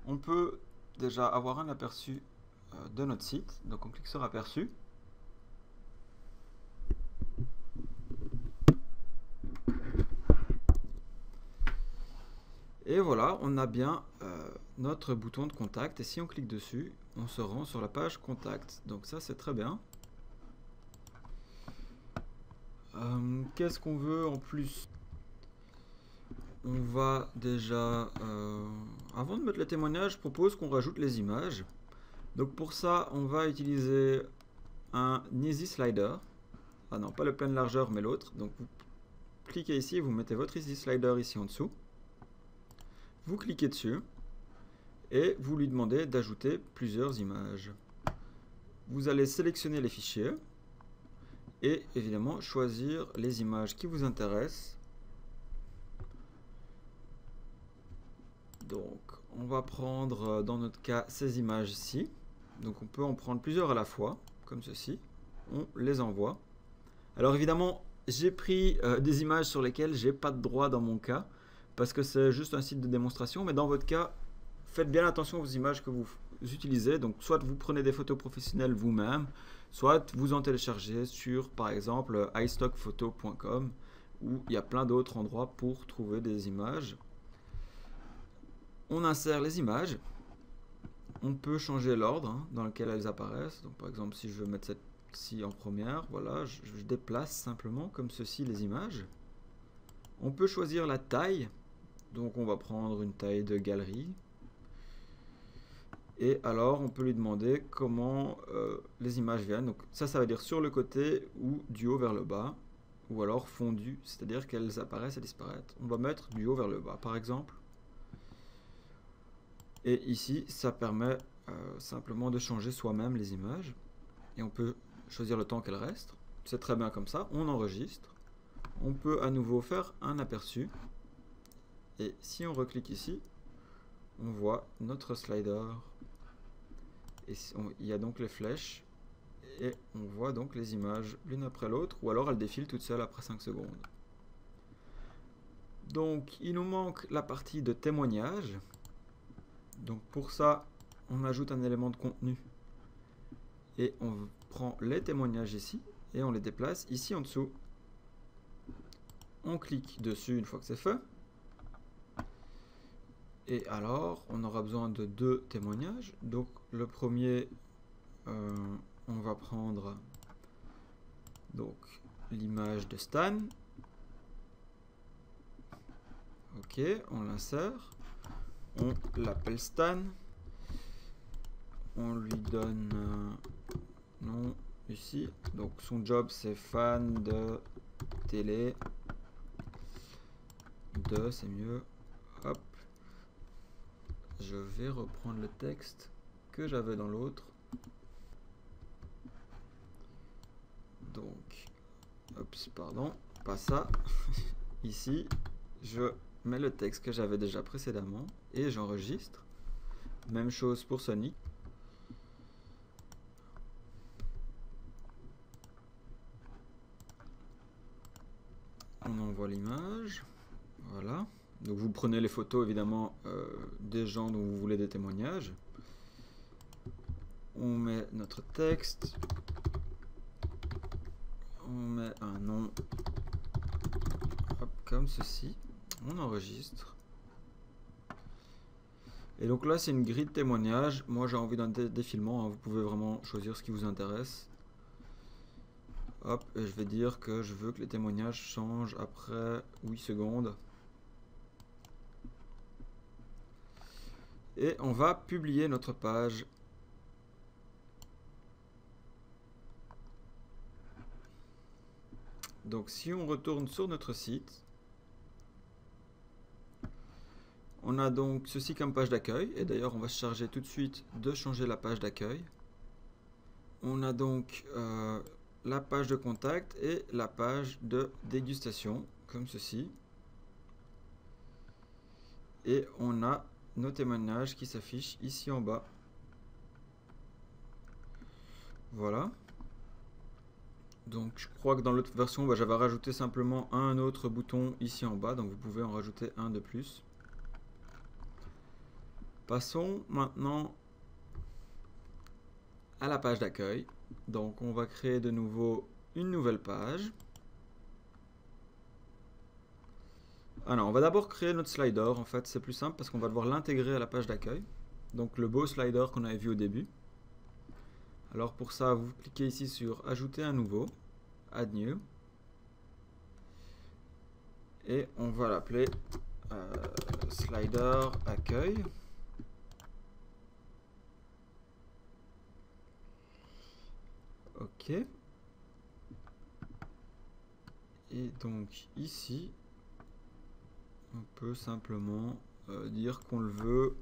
on peut déjà avoir un aperçu de notre site. Donc on clique sur aperçu. Et voilà, on a bien notre bouton de contact. Et si on clique dessus, on se rend sur la page contact. Donc ça, c'est très bien. Qu'est-ce qu'on veut en plus? On va déjà, avant de mettre les témoignages, je propose qu'on rajoute les images. Donc pour ça, on va utiliser un Easy Slider. Ah non, pas le pleine largeur, mais l'autre. Donc vous cliquez ici, vous mettez votre Easy Slider ici en dessous. Vous cliquez dessus et vous lui demandez d'ajouter plusieurs images. Vous allez sélectionner les fichiers et évidemment choisir les images qui vous intéressent. Donc on va prendre dans notre cas ces images ici. Donc on peut en prendre plusieurs à la fois, comme ceci. On les envoie. Alors évidemment, j'ai pris des images sur lesquelles j'ai pas de droit dans mon cas, parce que c'est juste un site de démonstration, mais dans votre cas, faites bien attention aux images que vous utilisez. Donc soit vous prenez des photos professionnelles vous-même, soit vous en téléchargez sur par exemple iStockphoto.com, où il y a plein d'autres endroits pour trouver des images. On insère les images. On peut changer l'ordre dans lequel elles apparaissent. Donc par exemple, si je veux mettre celle-ci en première, voilà, je déplace simplement comme ceci les images. On peut choisir la taille. Donc on va prendre une taille de galerie. Et alors on peut lui demander comment les images viennent. Donc ça veut dire sur le côté ou du haut vers le bas. Ou alors fondu, c'est-à-dire qu'elles apparaissent et disparaissent. On va mettre du haut vers le bas par exemple. Et ici, ça permet simplement de changer soi-même les images. Et on peut choisir le temps qu'elles restent. C'est très bien comme ça. On enregistre. On peut à nouveau faire un aperçu. Et si on reclique ici, on voit notre slider. Et il y a donc les flèches. Et on voit donc les images l'une après l'autre. Ou alors elles défilent toutes seules après 5 secondes. Donc il nous manque la partie de témoignage. Donc pour ça, on ajoute un élément de contenu et on prend les témoignages ici et on les déplace ici en dessous. On clique dessus une fois que c'est fait. Et alors, on aura besoin de 2 témoignages. Donc le premier, on va prendre donc l'image de Stan. Ok, on l'insère. On l'appelle Stan. On lui donne nom ici. Donc son job c'est fan de télé. C'est mieux. Hop. Je vais reprendre le texte que j'avais dans l'autre. Donc, oups, pardon, pas ça. Ici, je mets le texte que j'avais déjà précédemment et j'enregistre. Même chose pour Sonic. On envoie l'image. Voilà. Donc vous prenez les photos évidemment des gens dont vous voulez des témoignages. On met notre texte. On met un nom. Hop, comme ceci. On enregistre. Et donc là c'est une grille de témoignages. Moi j'ai envie d'un défilement, hein. Vous pouvez vraiment choisir ce qui vous intéresse. Hop, et je vais dire que je veux que les témoignages changent après 8 secondes. Et on va publier notre page. Donc si on retourne sur notre site, on a donc ceci comme page d'accueil. Et d'ailleurs on va se charger tout de suite de changer la page d'accueil. On a donc la page de contact et la page de dégustation, comme ceci. Et on a nos témoignages qui s'affichent ici en bas. Voilà. Donc je crois que dans l'autre version, j'avais rajouté simplement un autre bouton ici en bas, donc vous pouvez en rajouter un de plus. Passons maintenant à la page d'accueil. Donc on va créer de nouveau une nouvelle page. Ah non, on va d'abord créer notre slider, en fait c'est plus simple parce qu'on va devoir l'intégrer à la page d'accueil. Donc le beau slider qu'on avait vu au début. Alors pour ça, vous cliquez ici sur ajouter un nouveau, add new. Et on va l'appeler slider accueil. Ok. Et donc ici, on peut simplement dire qu'on le veut.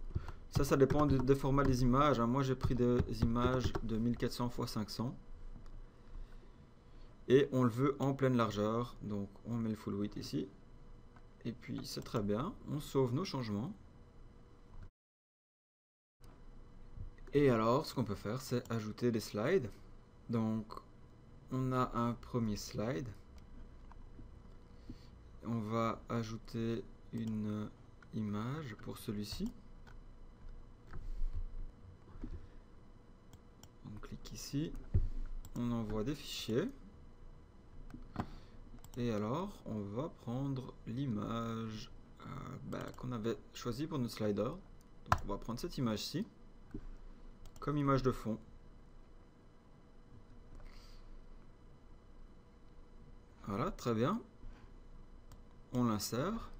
Ça dépend des formats des images. Hein. Moi, j'ai pris des images de 1400 x 500. Et on le veut en pleine largeur, donc on met le full width ici. Et puis c'est très bien, on sauve nos changements. Et alors, ce qu'on peut faire, c'est ajouter des slides. Donc, on a un premier slide. On va ajouter une image pour celui-ci. On clique ici, on envoie des fichiers. Et alors, on va prendre l'image qu'on avait choisie pour notre slider. Donc, on va prendre cette image-ci comme image de fond. Voilà, très bien. On l'insère.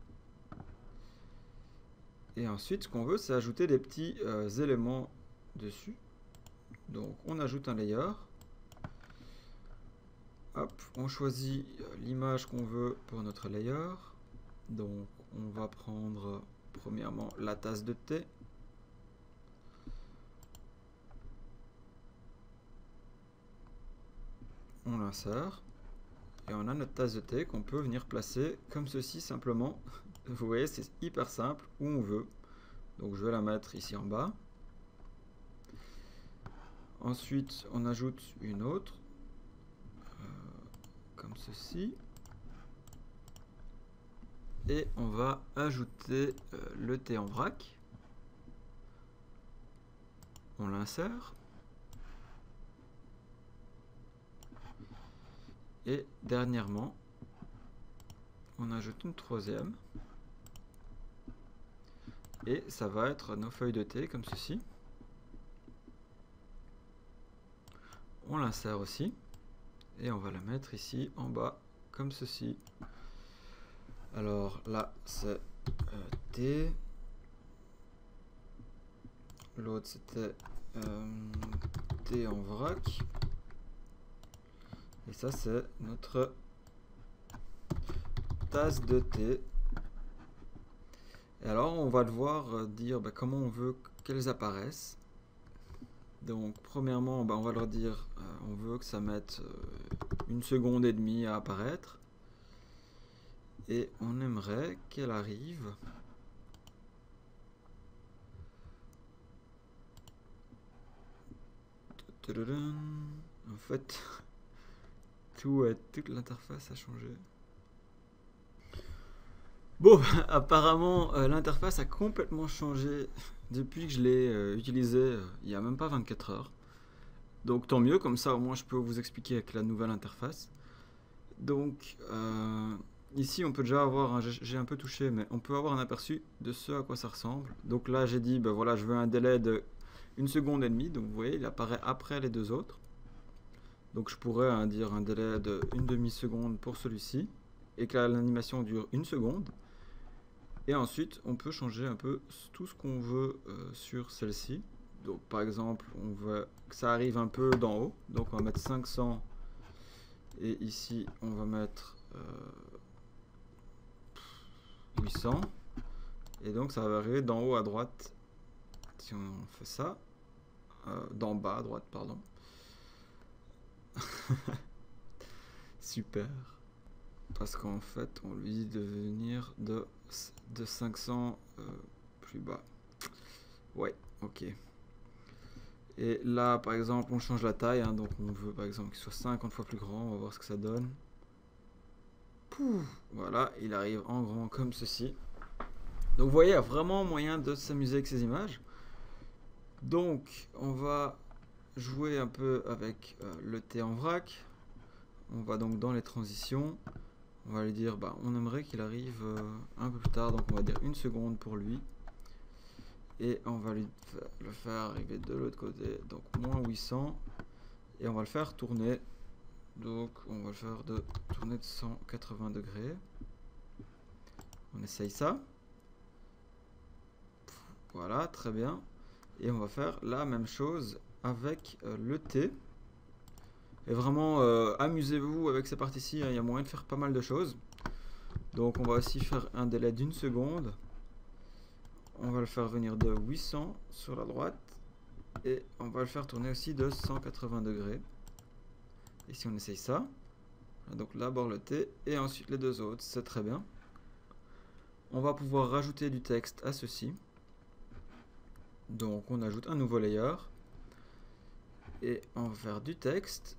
Et ensuite, ce qu'on veut, c'est ajouter des petits éléments dessus. Donc, on ajoute un layer. Hop, on choisit l'image qu'on veut pour notre layer. Donc, on va prendre premièrement la tasse de thé. On l'insère. Et on a notre tasse de thé qu'on peut venir placer comme ceci simplement. Vous voyez, c'est hyper simple où on veut. Donc je vais la mettre ici en bas. Ensuite, on ajoute une autre. Comme ceci. Et on va ajouter le thé en vrac. On l'insère. Et dernièrement, on ajoute une troisième. Et ça va être nos feuilles de thé comme ceci. On l'insère aussi. Et on va la mettre ici en bas comme ceci. Alors là, c'est thé. L'autre, c'était thé en vrac. Et ça, c'est notre tasse de thé. Et alors, on va devoir dire comment on veut qu'elles apparaissent. Donc, premièrement, on va leur dire, on veut que ça mette 1 seconde et demie à apparaître. Et on aimerait qu'elle arrive en fait, toute l'interface a changé. Bon, apparemment, l'interface a complètement changé depuis que je l'ai utilisée il n'y a même pas 24 heures. Donc tant mieux, comme ça au moins je peux vous expliquer avec la nouvelle interface. Donc ici on peut déjà avoir, j'ai un peu touché, mais on peut avoir un aperçu de ce à quoi ça ressemble. Donc là j'ai dit, voilà, je veux un délai de 1 seconde et demie, donc vous voyez, il apparaît après les deux autres. Donc je pourrais dire un délai de 1 demi-seconde pour celui-ci, et que l'animation dure 1 seconde. Et ensuite, on peut changer un peu tout ce qu'on veut sur celle-ci. Donc par exemple, on veut que ça arrive un peu d'en haut. Donc on va mettre 500. Et ici, on va mettre 800. Et donc ça va arriver d'en haut à droite. Si on fait ça. D'en bas à droite, pardon. Super. Parce qu'en fait, on lui dit de venir de 500 plus bas. Ouais, ok. Et là, par exemple, on change la taille. Donc on veut, par exemple, qu'il soit 50 fois plus grand. On va voir ce que ça donne. Pouf, voilà, il arrive en grand comme ceci. Donc vous voyez, il y a vraiment moyen de s'amuser avec ces images. Donc, on va jouer un peu avec le thé en vrac. On va donc dans les transitions. On va lui dire, on aimerait qu'il arrive un peu plus tard, donc on va dire 1 seconde pour lui. Et on va lui le faire arriver de l'autre côté, donc moins 800. Et on va le faire tourner. Donc on va le faire tourner de 180 degrés. On essaye ça. Voilà, très bien. Et on va faire la même chose avec le thé. Et vraiment, amusez-vous avec ces parties-ci, il y a moyen de faire pas mal de choses. Donc on va aussi faire un délai d'1 seconde. On va le faire venir de 800 sur la droite. Et on va le faire tourner aussi de 180 degrés. Et si on essaye ça. Donc d'abord le T et ensuite les deux autres, c'est très bien. On va pouvoir rajouter du texte à ceci. Donc on ajoute un nouveau layer et on va faire du texte,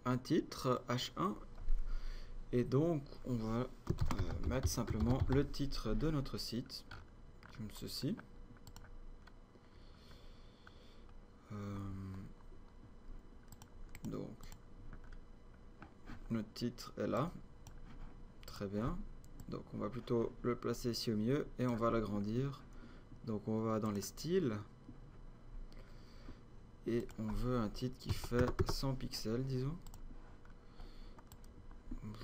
un titre H1 et donc on va mettre simplement le titre de notre site comme ceci. Donc notre titre est là, très bien. Donc on va plutôt le placer ici au milieu et on va l'agrandir. Donc on va dans les styles et on veut un titre qui fait 100 pixels, disons.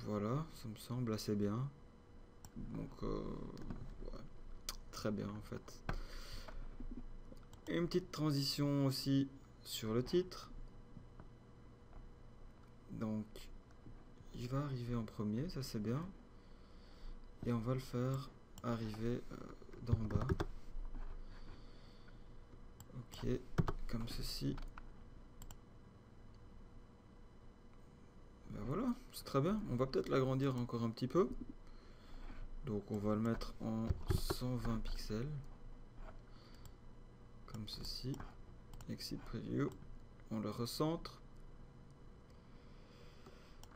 Voilà, ça me semble assez bien. Donc ouais, très bien en fait. Et une petite transition aussi sur le titre. Donc il va arriver en premier, ça c'est bien. Et on va le faire arriver d'en bas. Ok, comme ceci. Ben voilà, c'est très bien. On va peut-être l'agrandir encore un petit peu. Donc on va le mettre en 120 pixels. Comme ceci. Exit Preview. On le recentre.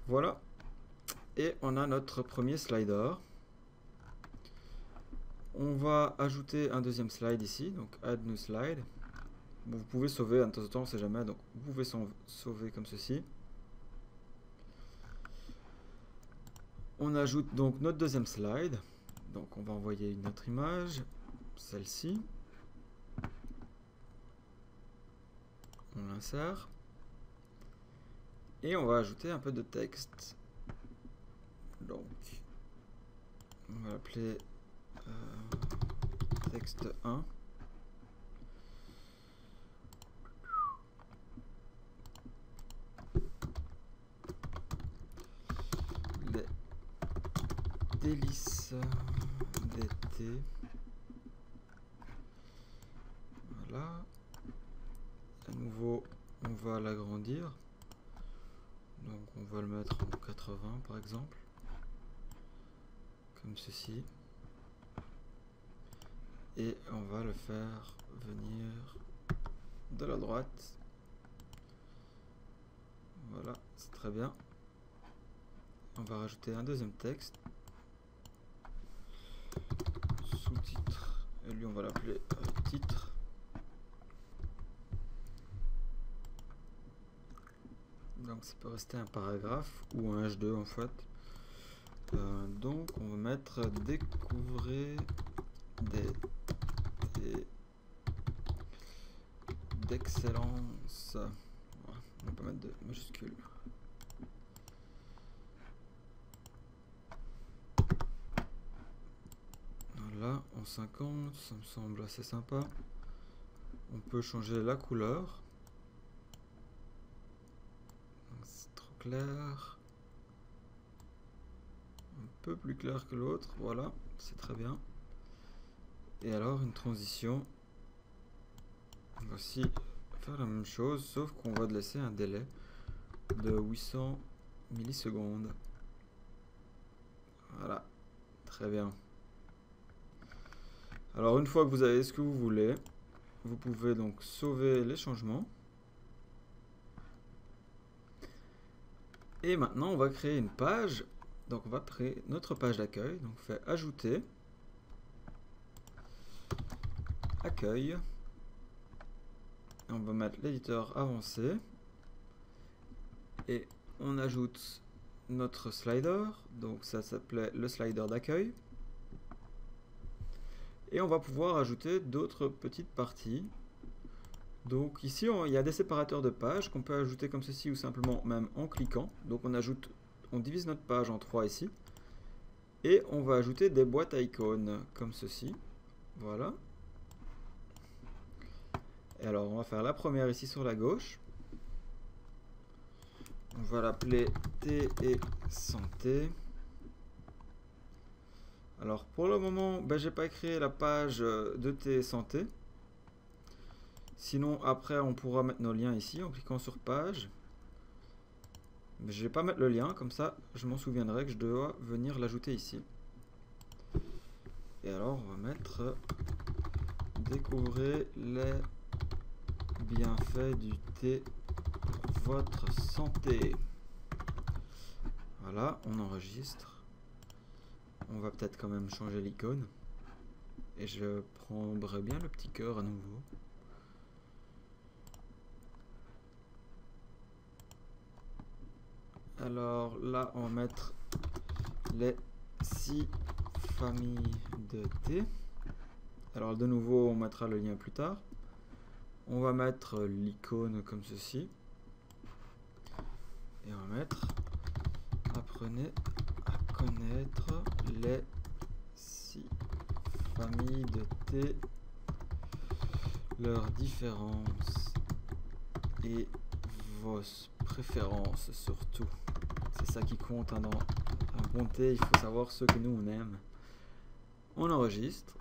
Voilà. Et on a notre premier slider. On va ajouter un deuxième slide ici. Donc Add New Slide. Bon, vous pouvez sauver de temps en temps, on ne sait jamais. Donc vous pouvez sauver comme ceci. On ajoute donc notre deuxième slide. Donc on va envoyer une autre image, celle-ci. On l'insère. Et on va ajouter un peu de texte. Donc on va l'appeler texte 1. Les délices d'été. Voilà. À nouveau, on va l'agrandir. Donc on va le mettre en 80 par exemple. Comme ceci. Et on va le faire venir de la droite. Voilà, c'est très bien. On va rajouter un deuxième texte. Sous-titre. Et lui on va l'appeler titre. Donc ça peut rester un paragraphe ou un H2 en fait. Donc on va mettre découvrez d'excellence. Voilà, on va pas mettre de majuscules. Voilà, en 50, ça me semble assez sympa. On peut changer la couleur. C'est trop clair. Un peu plus clair que l'autre, voilà, c'est très bien. Et alors une transition. On va aussi faire la même chose, sauf qu'on va laisser un délai de 800 millisecondes. Voilà, très bien. Alors une fois que vous avez ce que vous voulez, vous pouvez donc sauver les changements. Et maintenant on va créer une page. Donc on va créer notre page d'accueil. Donc on fait ajouter, accueil. Et on va mettre l'éditeur avancé. Et on ajoute notre slider. Donc ça s'appelait le slider d'accueil. Et on va pouvoir ajouter d'autres petites parties. Donc ici il y a des séparateurs de pages qu'on peut ajouter comme ceci ou simplement même en cliquant. Donc on divise notre page en 3 ici. Et on va ajouter des boîtes à icônes comme ceci. Voilà. Et alors on va faire la première ici sur la gauche. On va l'appeler Thé et Santé. Alors pour le moment, j'ai pas créé la page de Thé et Santé. Sinon après on pourra mettre nos liens ici en cliquant sur page. Mais je vais pas mettre le lien, comme ça je m'en souviendrai que je dois venir l'ajouter ici. Et alors on va mettre découvrez les bienfaits du thé pour votre santé. Voilà, on enregistre. On va peut-être quand même changer l'icône. Et je prendrai bien le petit cœur à nouveau. Alors là, on va mettre les 6 familles de thé. Alors de nouveau, on mettra le lien plus tard. On va mettre l'icône comme ceci. Et on va mettre apprenez à connaître les 6 familles de thé, leurs différences et vos préférences surtout. C'est ça qui compte hein, dans un bon thé, il faut savoir ce que nous on aime. On enregistre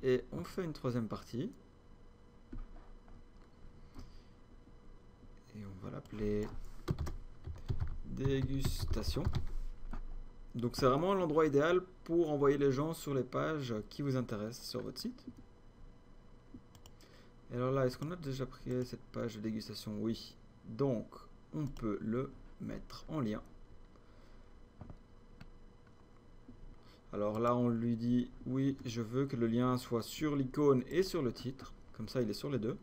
et on fait une troisième partie. Et on va l'appeler dégustation. Donc c'est vraiment l'endroit idéal pour envoyer les gens sur les pages qui vous intéressent sur votre site. Et alors là, est-ce qu'on a déjà pris cette page de dégustation? Oui. Donc on peut le mettre en lien. Alors là, on lui dit oui, je veux que le lien soit sur l'icône et sur le titre. Comme ça, il est sur les deux.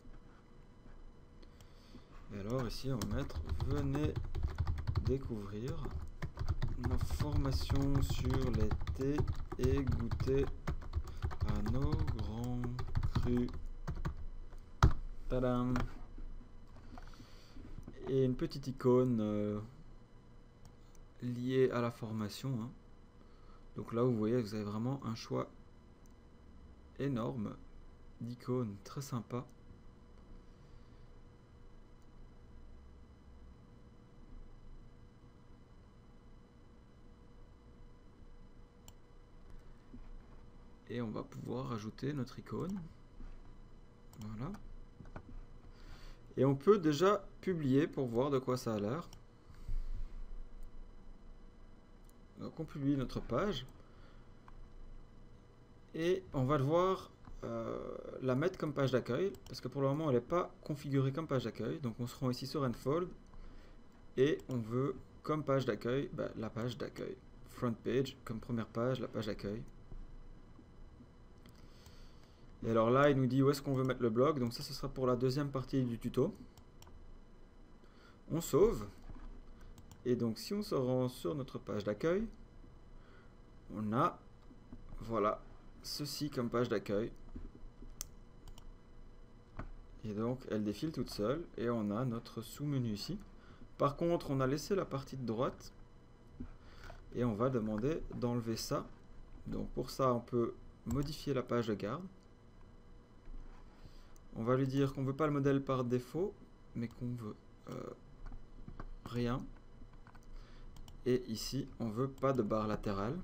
Et alors ici, on va mettre venez découvrir nos formations sur les thés et goûter à nos grands crus. Tadam! Et une petite icône liée à la formation. Hein. Donc là, vous voyez, vous avez vraiment un choix énorme d'icônes, très sympa. Et on va pouvoir ajouter notre icône. Voilà. Et on peut déjà publier pour voir de quoi ça a l'air. Donc on publie notre page. Et on va devoir la mettre comme page d'accueil. Parce que pour le moment elle n'est pas configurée comme page d'accueil. Donc on se rend ici sur Enfold. Et on veut comme page d'accueil la page d'accueil. Front page comme première page, la page d'accueil. Et alors là, il nous dit où est-ce qu'on veut mettre le blog. Donc ça, ce sera pour la deuxième partie du tuto. On sauve. Et donc, si on se rend sur notre page d'accueil, on a, voilà, ceci comme page d'accueil. Et donc, elle défile toute seule. Et on a notre sous-menu ici. Par contre, on a laissé la partie de droite. Et on va demander d'enlever ça. Donc, pour ça, on peut modifier la page de garde. On va lui dire qu'on ne veut pas le modèle par défaut, mais qu'on veut rien. Et ici, on ne veut pas de barre latérale.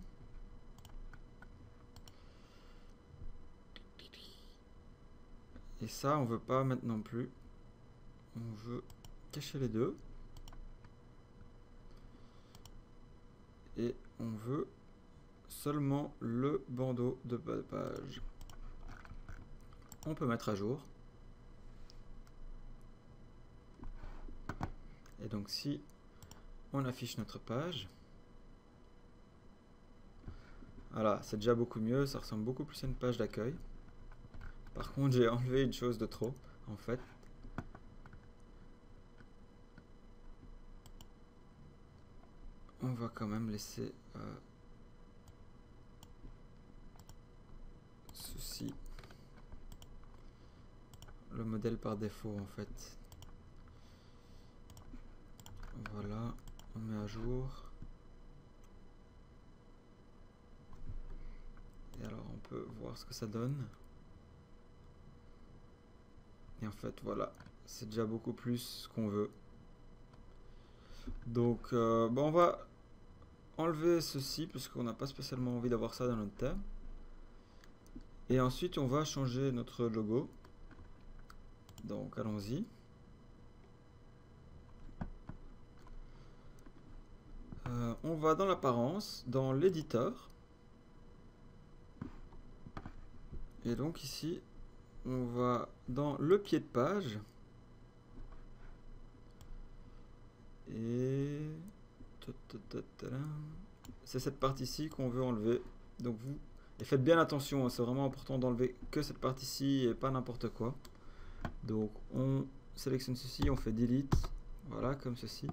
Et ça, on ne veut pas mettre non plus. On veut cacher les deux. Et on veut seulement le bandeau de bas de page. On peut mettre à jour. Et donc si on affiche notre page, voilà, c'est déjà beaucoup mieux, ça ressemble beaucoup plus à une page d'accueil. Par contre, j'ai enlevé une chose de trop, en fait. On va quand même laisser ceci, le modèle par défaut en fait. Voilà, on met à jour. Et alors on peut voir ce que ça donne. Et en fait voilà, c'est déjà beaucoup plus ce qu'on veut. Donc bon, on va enlever ceci parce qu'on n'a pas spécialement envie d'avoir ça dans notre thème. Et ensuite on va changer notre logo. Donc allons-y. On va dans l'apparence, dans l'éditeur. Et donc ici, on va dans le pied de page. Et c'est cette partie-ci qu'on veut enlever. Donc vous, et faites bien attention, hein, c'est vraiment important d'enlever que cette partie-ci et pas n'importe quoi. Donc on sélectionne ceci, on fait delete, voilà, comme ceci.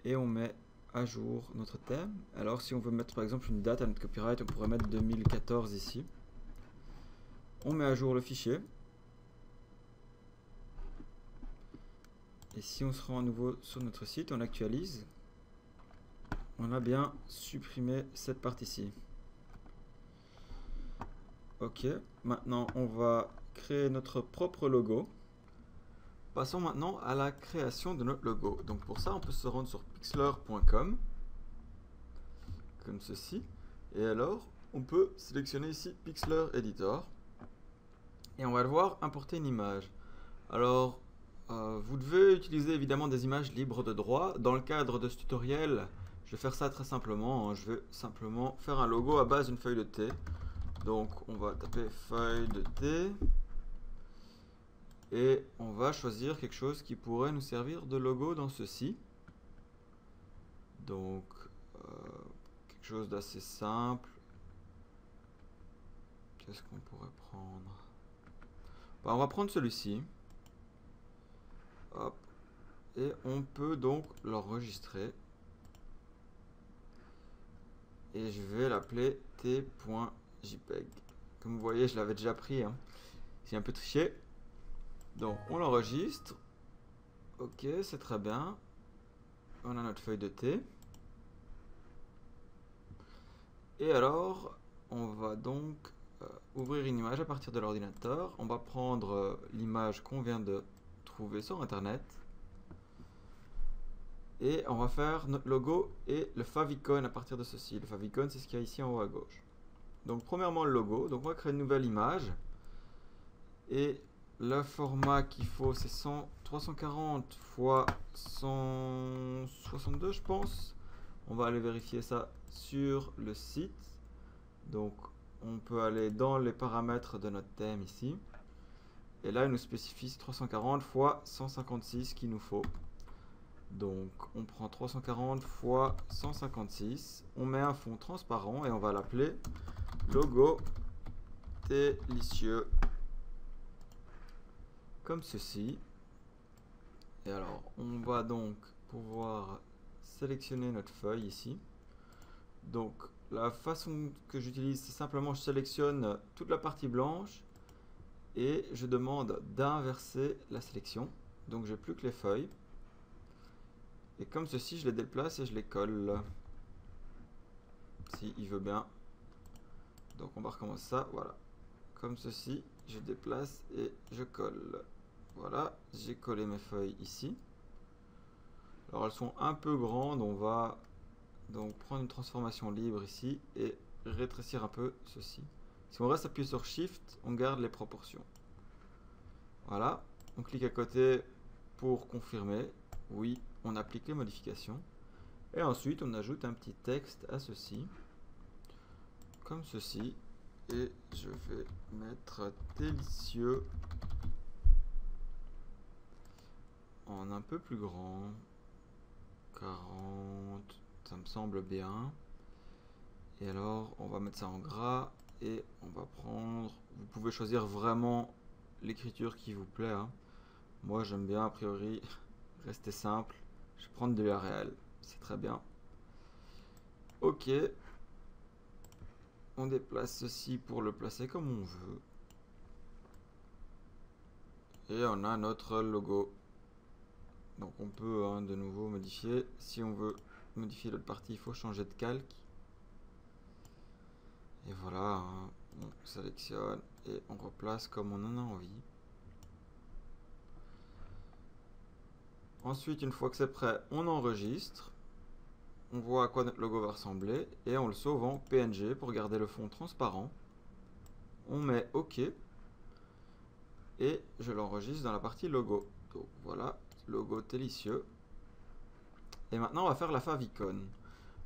Et on met à jour notre thème. Alors si on veut mettre par exemple une date à notre copyright, on pourrait mettre 2014 ici. On met à jour le fichier. Et si on se rend à nouveau sur notre site, on actualise. On a bien supprimé cette partie-ci. Ok, maintenant on va créer notre propre logo. Passons maintenant à la création de notre logo. Donc pour ça, on peut se rendre sur pixlr.com, comme ceci. Et alors, on peut sélectionner ici Pixlr Editor. Et on va devoir importer une image. Alors, vous devez utiliser évidemment des images libres de droit. Dans le cadre de ce tutoriel, je vais faire ça très simplement, hein. Je vais simplement faire un logo à base d'une feuille de thé. Donc, on va taper feuille de thé. Et on va choisir quelque chose qui pourrait nous servir de logo dans ceci. Donc, quelque chose d'assez simple. Qu'est-ce qu'on pourrait prendre? On va prendre celui-ci. Hop. Et on peut donc l'enregistrer. Et je vais l'appeler t.jpeg. Comme vous voyez, je l'avais déjà pris, hein. J'ai un peu triché. Donc on l'enregistre. Ok, c'est très bien. On a notre feuille de thé. Et alors, on va donc ouvrir une image à partir de l'ordinateur. On va prendre l'image qu'on vient de trouver sur internet. Et on va faire notre logo et le favicon à partir de ceci. Le favicon, c'est ce qu'il y a ici en haut à gauche. Donc premièrement le logo. Donc on va créer une nouvelle image. Et le format qu'il faut, c'est 340 x 162, je pense. On va aller vérifier ça sur le site. Donc on peut aller dans les paramètres de notre thème ici. Et là, il nous spécifie 340 x 156 qu'il nous faut. Donc on prend 340 x 156. On met un fond transparent et on va l'appeler logo délicieux. Comme ceci. Et alors, on va donc pouvoir sélectionner notre feuille ici. Donc, la façon que j'utilise, c'est simplement je sélectionne toute la partie blanche et je demande d'inverser la sélection. Donc, j'ai plus que les feuilles. Et comme ceci, je les déplace et je les colle. Si il veut bien. Donc, on va recommencer ça. Voilà. Comme ceci, je déplace et je colle. Voilà, j'ai collé mes feuilles ici. Alors elles sont un peu grandes, on va donc prendre une transformation libre ici et rétrécir un peu ceci. Si on reste appuyé sur Shift, on garde les proportions. Voilà, on clique à côté pour confirmer. Oui, on applique les modifications. Et ensuite, on ajoute un petit texte à ceci. Comme ceci. Et je vais mettre délicieux en un peu plus grand, 40, ça me semble bien. Et alors on va mettre ça en gras et on va prendre, vous pouvez choisir vraiment l'écriture qui vous plaît, hein. Moi j'aime bien a priori rester simple, je vais prendre de l'Arial, c'est très bien. Ok, on déplace ceci pour le placer comme on veut. Et on a notre logo. Donc on peut de nouveau modifier. Si on veut modifier l'autre partie, il faut changer de calque. Et voilà, on sélectionne et on replace comme on en a envie. Ensuite, une fois que c'est prêt, on enregistre. On voit à quoi notre logo va ressembler et on le sauve en PNG pour garder le fond transparent. On met OK et je l'enregistre dans la partie logo. Donc voilà, logo délicieux. Et maintenant, on va faire la favicon.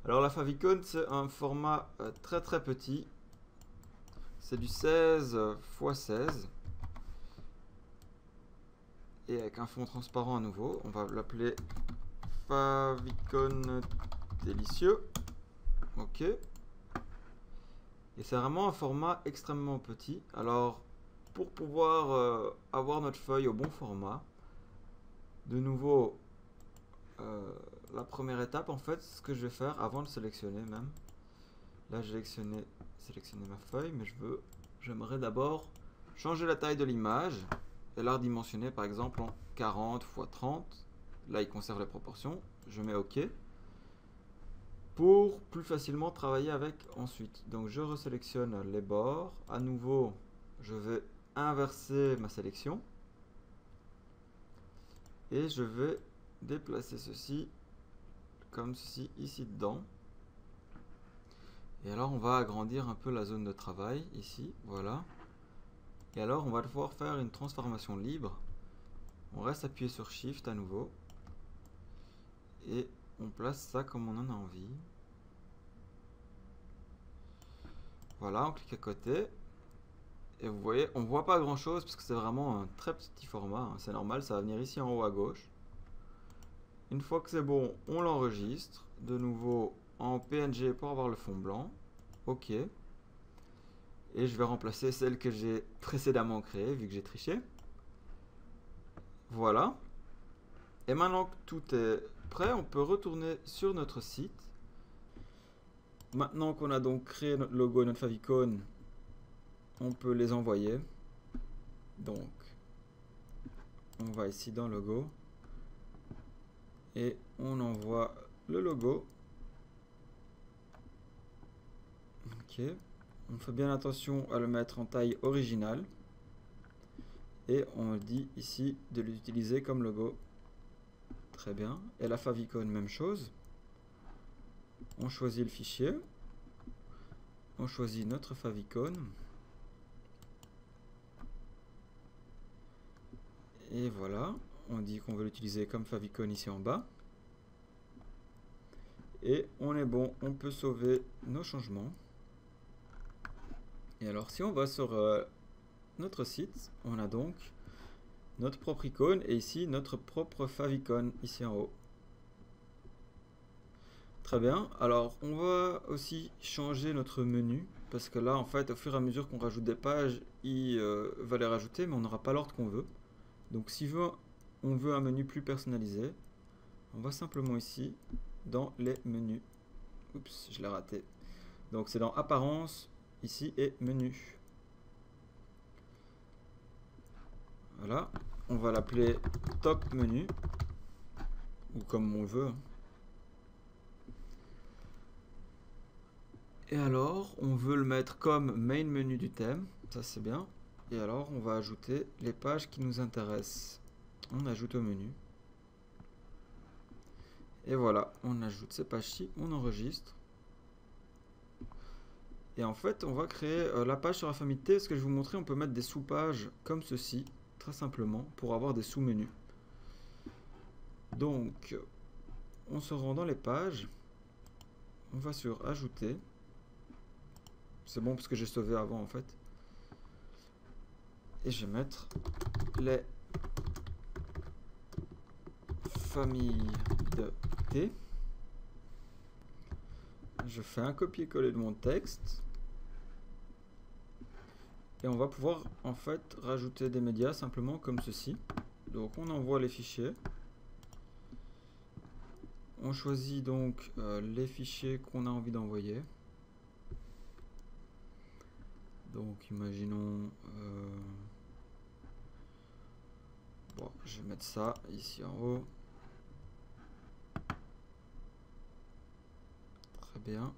Alors la favicon, c'est un format très très petit. C'est du 16 x 16. Et avec un fond transparent à nouveau. On va l'appeler favicon délicieux. Ok. Et c'est vraiment un format extrêmement petit. Alors, pour pouvoir avoir notre feuille au bon format, de nouveau, la première étape, en fait, ce que je vais faire avant de sélectionner même. Là, j'ai sélectionné ma feuille, mais j'aimerais d'abord changer la taille de l'image et la redimensionner par exemple en 40 x 30. Là, il conserve les proportions. Je mets OK pour plus facilement travailler avec ensuite. Donc, je resélectionne les bords. À nouveau, je vais inverser ma sélection et je vais déplacer ceci comme ceci ici dedans. Et alors on va agrandir un peu la zone de travail ici, voilà. Et alors on va devoir faire une transformation libre. On reste appuyé sur Shift à nouveau. Et on place ça comme on en a envie. Voilà, on clique à côté. Et vous voyez, on voit pas grand chose parce que c'est vraiment un très petit format, hein. C'est normal, ça va venir ici en haut à gauche. Une fois que c'est bon, on l'enregistre. De nouveau en PNG pour avoir le fond blanc. OK. Et je vais remplacer celle que j'ai précédemment créée, vu que j'ai triché. Voilà. Et maintenant que tout est prêt, on peut retourner sur notre site. Maintenant qu'on a donc créé notre logo et notre favicon, on peut les envoyer. Donc, on va ici dans logo. Et on envoie le logo. Ok. On fait bien attention à le mettre en taille originale. Et on dit ici de l'utiliser comme logo. Très bien. Et la favicon, même chose. On choisit le fichier. On choisit notre favicon. Et voilà. On dit qu'on veut l'utiliser comme favicon ici en bas. Et on est bon. On peut sauver nos changements. Et alors, si on va sur notre site, on a donc notre propre icône et ici notre propre favicon ici en haut. Très bien. Alors, on va aussi changer notre menu parce que là, en fait, au fur et à mesure qu'on rajoute des pages, il va les rajouter, mais on n'aura pas l'ordre qu'on veut. Donc, si on veut un menu plus personnalisé, on va simplement ici dans les menus. Oups, je l'ai raté. Donc, c'est dans Apparence ici et Menu. Voilà, on va l'appeler Top Menu ou comme on veut. Et alors, on veut le mettre comme main menu du thème, ça c'est bien. Et alors, on va ajouter les pages qui nous intéressent. On ajoute au menu. Et voilà, on ajoute ces pages-ci, on enregistre. Et en fait, on va créer la page sur la famille T. Ce que je vais vous montrer, on peut mettre des sous-pages comme ceci, très simplement, pour avoir des sous-menus. Donc, on se rend dans les pages. On va sur Ajouter. C'est bon parce que j'ai sauvé avant en fait. Et je vais mettre les familles de T. Je fais un copier-coller de mon texte. Et on va pouvoir en fait rajouter des médias simplement comme ceci. Donc on envoie les fichiers. On choisit donc les fichiers qu'on a envie d'envoyer. Donc imaginons... bon, je vais mettre ça ici en haut. Très bien.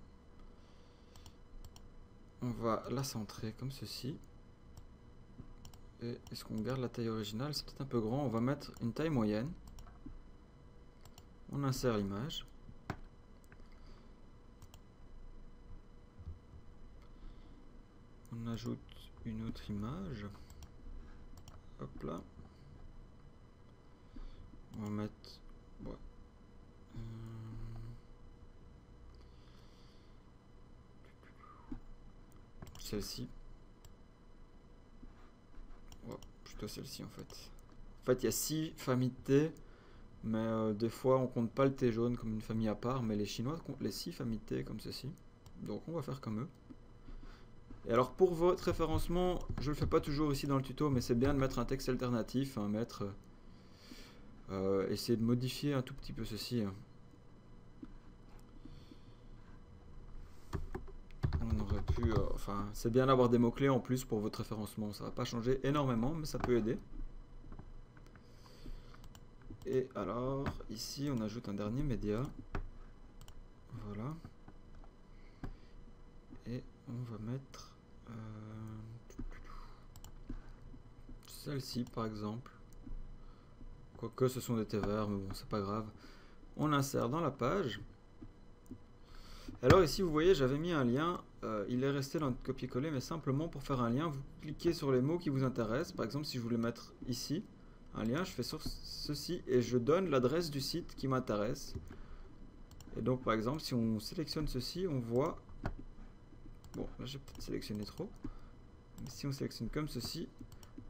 On va la centrer comme ceci. Et est-ce qu'on garde la taille originale? C'est peut-être un peu grand. On va mettre une taille moyenne. On insère l'image. On ajoute une autre image. Hop là. On va mettre... ouais. celle-ci. Ouais, plutôt celle-ci en fait. En fait, il y a 6 familles de thé, mais des fois on compte pas le thé jaune comme une famille à part, mais les Chinois comptent les 6 familles de thé comme ceci. Donc on va faire comme eux. Et alors pour votre référencement, je le fais pas toujours ici dans le tuto, mais c'est bien de mettre un texte alternatif, hein, essayer de modifier un tout petit peu ceci. On aurait pu, enfin, c'est bien d'avoir des mots-clés en plus pour votre référencement. Ça va pas changer énormément, mais ça peut aider. Et alors, ici, on ajoute un dernier média. Voilà. Et on va mettre celle-ci, par exemple. Quoique ce sont des thés verts, mais bon, c'est pas grave. On l'insère dans la page. Alors ici, vous voyez, j'avais mis un lien. Il est resté dans notre copier-coller, mais simplement pour faire un lien, vous cliquez sur les mots qui vous intéressent. Par exemple, si je voulais mettre ici un lien, je fais sur ceci et je donne l'adresse du site qui m'intéresse. Et donc, par exemple, si on sélectionne ceci, on voit... Bon, là j'ai peut-être sélectionné trop. Mais si on sélectionne comme ceci,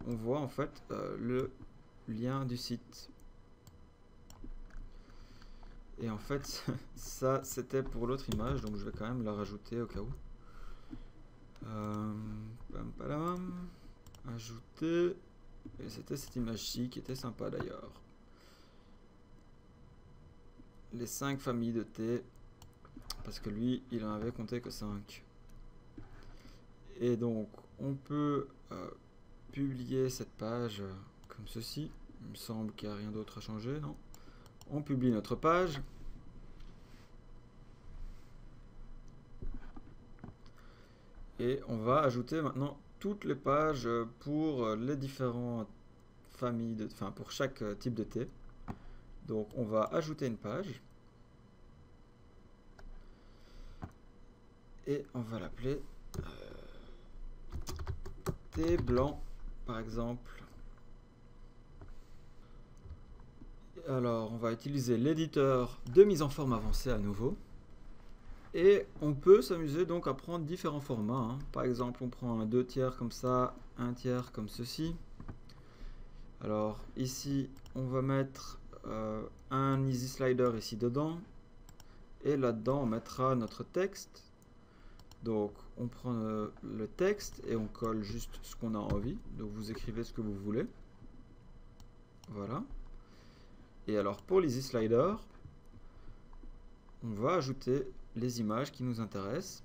on voit en fait le lien du site. Et en fait, ça c'était pour l'autre image, donc je vais quand même la rajouter au cas où. Ajouter. Et c'était cette image-ci qui était sympa d'ailleurs. Les 5 familles de thé. Parce que lui, il en avait compté que 5. Et donc, on peut publier cette page comme ceci. Il me semble qu'il n'y a rien d'autre à changer, non? On publie notre page. Et on va ajouter maintenant toutes les pages pour les différentes familles, enfin pour chaque type de thé. Donc on va ajouter une page. Et on va l'appeler thé blanc, par exemple. Alors on va utiliser l'éditeur de mise en forme avancée à nouveau. Et on peut s'amuser donc à prendre différents formats, hein. Par exemple, on prend un 2/3 comme ça, 1/3 comme ceci. Alors ici, on va mettre un easy slider ici dedans. Et là-dedans, on mettra notre texte. Donc, on prend le texte et on colle juste ce qu'on a envie. Donc, vous écrivez ce que vous voulez. Voilà. Et alors, pour l'easy slider, on va ajouter les images qui nous intéressent.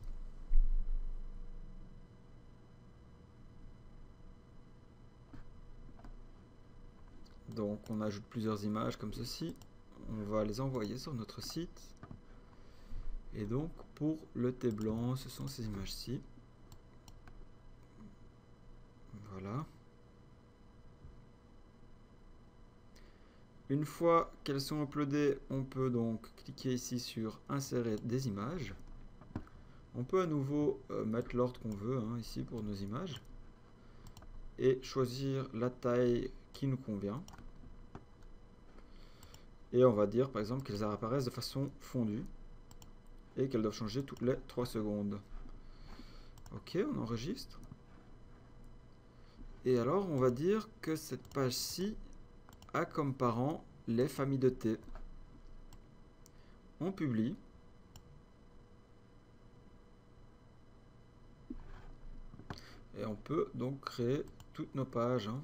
Donc on ajoute plusieurs images comme ceci. On va les envoyer sur notre site. Et donc pour le thé blanc, ce sont ces images-ci. Voilà. Une fois qu'elles sont uploadées, on peut donc cliquer ici sur insérer des images. On peut à nouveau mettre l'ordre qu'on veut, hein, ici pour nos images. Et choisir la taille qui nous convient. Et on va dire par exemple qu'elles apparaissent de façon fondue. Et qu'elles doivent changer toutes les 3 secondes. Ok, on enregistre. Et alors on va dire que cette page-ci a comme parent les familles de thé. On publie. Et on peut donc créer toutes nos pages, hein.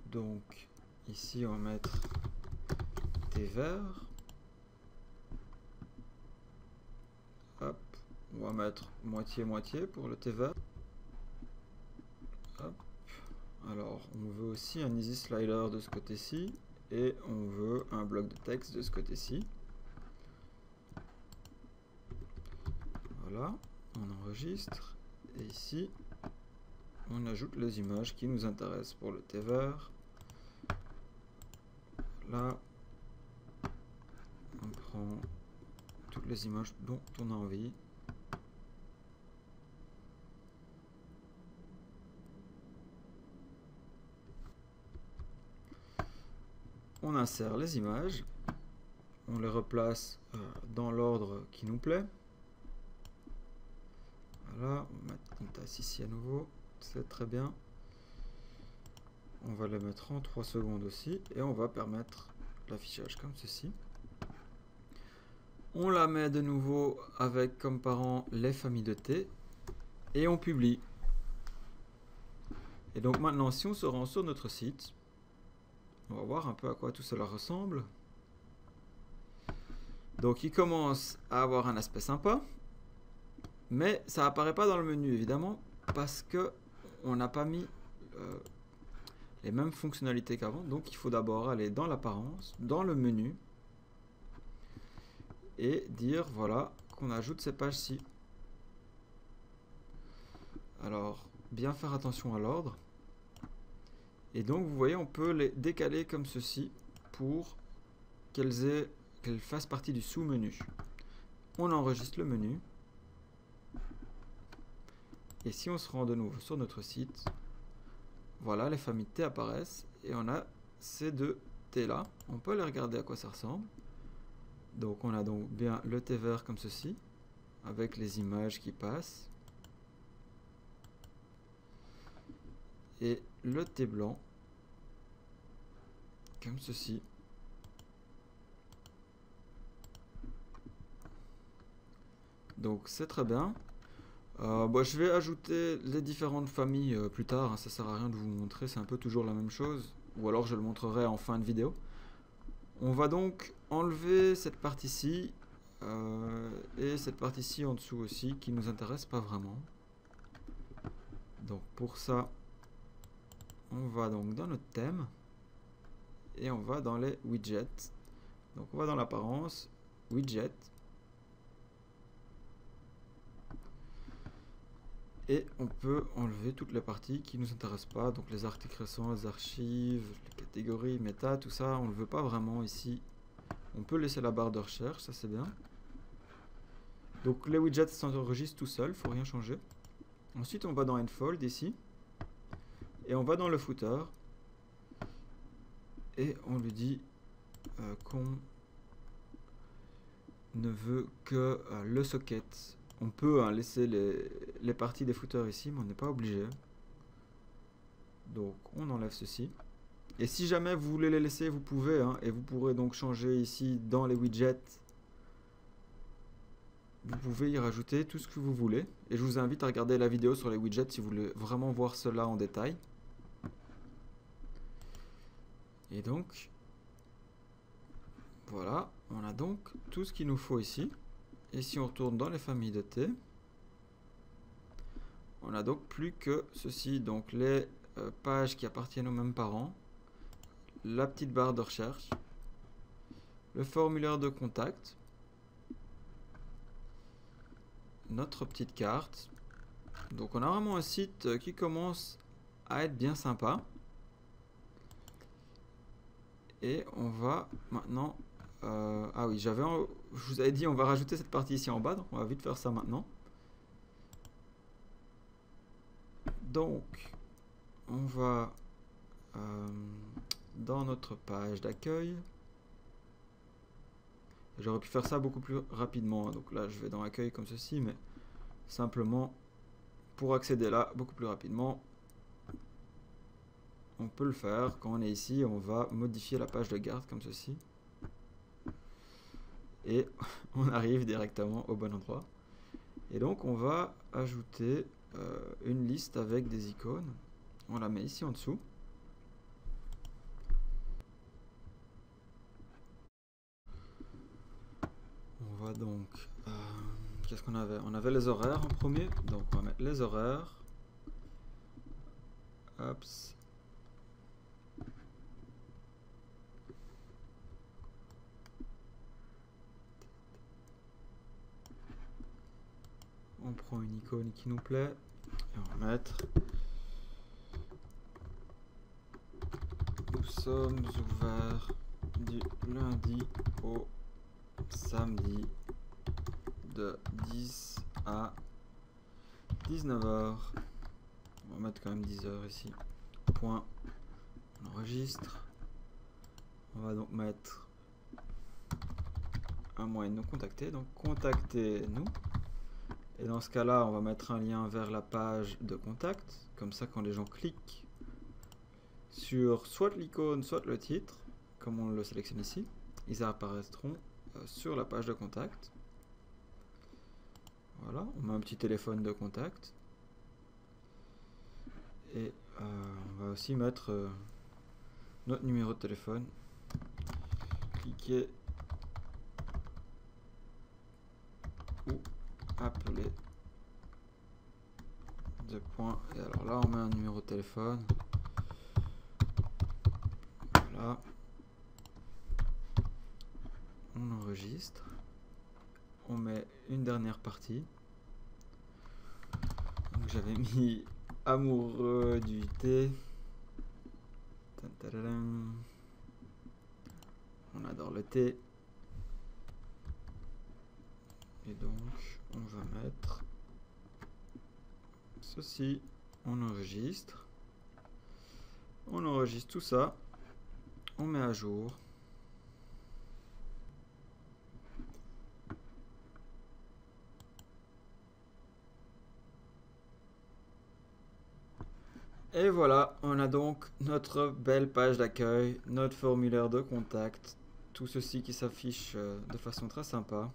Donc ici on va mettre thé vert. Hop, on va mettre moitié-moitié pour le thé vert. Hop. Alors on veut aussi un easy slider de ce côté-ci. Et on veut un bloc de texte de ce côté-ci. Voilà, on enregistre. Et ici, on ajoute les images qui nous intéressent pour le thé vert. Là, on prend toutes les images dont on a envie. On insère les images. On les replace dans l'ordre qui nous plaît. Voilà, on va mettre une tasse ici à nouveau, c'est très bien. On va le mettre en 3 secondes aussi et on va permettre l'affichage comme ceci. On la met de nouveau avec comme parent les familles de thé et on publie. Et donc maintenant, si on se rend sur notre site, on va voir un peu à quoi tout cela ressemble. Donc il commence à avoir un aspect sympa, mais ça apparaît pas dans le menu évidemment parce que on n'a pas mis les mêmes fonctionnalités qu'avant. Donc il faut d'abord aller dans l'apparence, dans le menu et dire voilà qu'on ajoute ces pages-ci. Alors bien faire attention à l'ordre. Et donc vous voyez, on peut les décaler comme ceci pour qu'elles fassent partie du sous-menu. On enregistre le menu. Et si on se rend de nouveau sur notre site, voilà, les familles de thé apparaissent. Et on a ces deux thés là. On peut les regarder à quoi ça ressemble. Donc on a donc bien le thé vert comme ceci, avec les images qui passent. Et le thé blanc comme ceci. Donc c'est très bien. Je vais ajouter les différentes familles plus tard, hein, ça sert à rien de vous montrer, c'est un peu toujours la même chose, ou alors je le montrerai en fin de vidéo. On va donc enlever cette partie-ci et cette partie-ci en dessous aussi qui nous intéresse pas vraiment. Donc pour ça, on va donc dans notre thème et on va dans les widgets. Donc on va dans l'apparence, widget. Et on peut enlever toutes les parties qui ne nous intéressent pas, donc les articles récents, les archives, les catégories, méta, tout ça, on ne le veut pas vraiment ici. On peut laisser la barre de recherche, ça c'est bien. Donc les widgets s'enregistrent tout seuls, il ne faut rien changer. Ensuite on va dans Enfold ici, et on va dans le footer, et on lui dit qu'on ne veut que le socket. On peut laisser les parties des footers ici, mais on n'est pas obligé. Donc on enlève ceci. Et si jamais vous voulez les laisser, vous pouvez, hein, et vous pourrez donc changer ici dans les widgets. Vous pouvez y rajouter tout ce que vous voulez. Et je vous invite à regarder la vidéo sur les widgets si vous voulez vraiment voir cela en détail. Et donc, voilà, on a donc tout ce qu'il nous faut ici. Et si on retourne dans les familles de thé, on n'a donc plus que ceci, donc les pages qui appartiennent aux mêmes parents, la petite barre de recherche, le formulaire de contact, notre petite carte. Donc on a vraiment un site qui commence à être bien sympa. Et on va maintenant... ah oui, je vous avais dit on va rajouter cette partie ici en bas, donc on va vite faire ça maintenant. Donc, on va dans notre page d'accueil. J'aurais pu faire ça beaucoup plus rapidement, donc là je vais dans accueil comme ceci, mais simplement pour accéder là beaucoup plus rapidement, on peut le faire. Quand on est ici, on va modifier la page de garde comme ceci. Et on arrive directement au bon endroit. Et donc on va ajouter une liste avec des icônes. On la met ici en dessous. On va donc... qu'est-ce qu'on avait? On avait les horaires en premier. Donc on va mettre les horaires. Hop. On prend une icône qui nous plaît et on va mettre nous sommes ouverts du lundi au samedi de 10 à 19h. On va mettre quand même 10h ici. Point. On enregistre. On va donc mettre un moyen de nous contacter. Donc contactez-nous. Et dans ce cas-là, on va mettre un lien vers la page de contact. Comme ça, quand les gens cliquent sur soit l'icône, soit le titre, comme on le sélectionne ici, ils apparaîtront sur la page de contact. Voilà, on met un petit téléphone de contact. Et on va aussi mettre notre numéro de téléphone. Cliquez ou appeler. Deux points. Et alors là, on met un numéro de téléphone. Voilà. On enregistre. On met une dernière partie. Donc j'avais mis amoureux du thé. On adore le thé. Et donc on va mettre ceci. On enregistre. On enregistre tout ça. On met à jour. Et voilà, on a donc notre belle page d'accueil, notre formulaire de contact, tout ceci qui s'affiche de façon très sympa.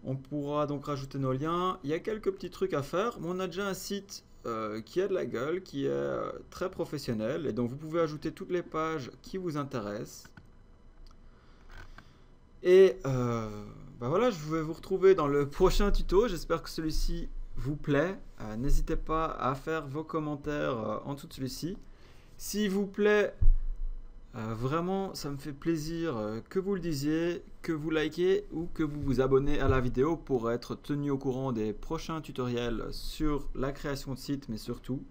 On pourra donc rajouter nos liens. Il y a quelques petits trucs à faire, mais on a déjà un site qui a de la gueule, qui est très professionnel, et donc vous pouvez ajouter toutes les pages qui vous intéressent. Et bah voilà, je vais vous retrouver dans le prochain tuto. J'espère que celui-ci vous plaît. N'hésitez pas à faire vos commentaires en dessous de celui-ci. S'il vous plaît, vraiment, ça me fait plaisir que vous le disiez, que vous likez ou que vous vous abonnez à la vidéo pour être tenu au courant des prochains tutoriels sur la création de site, mais surtout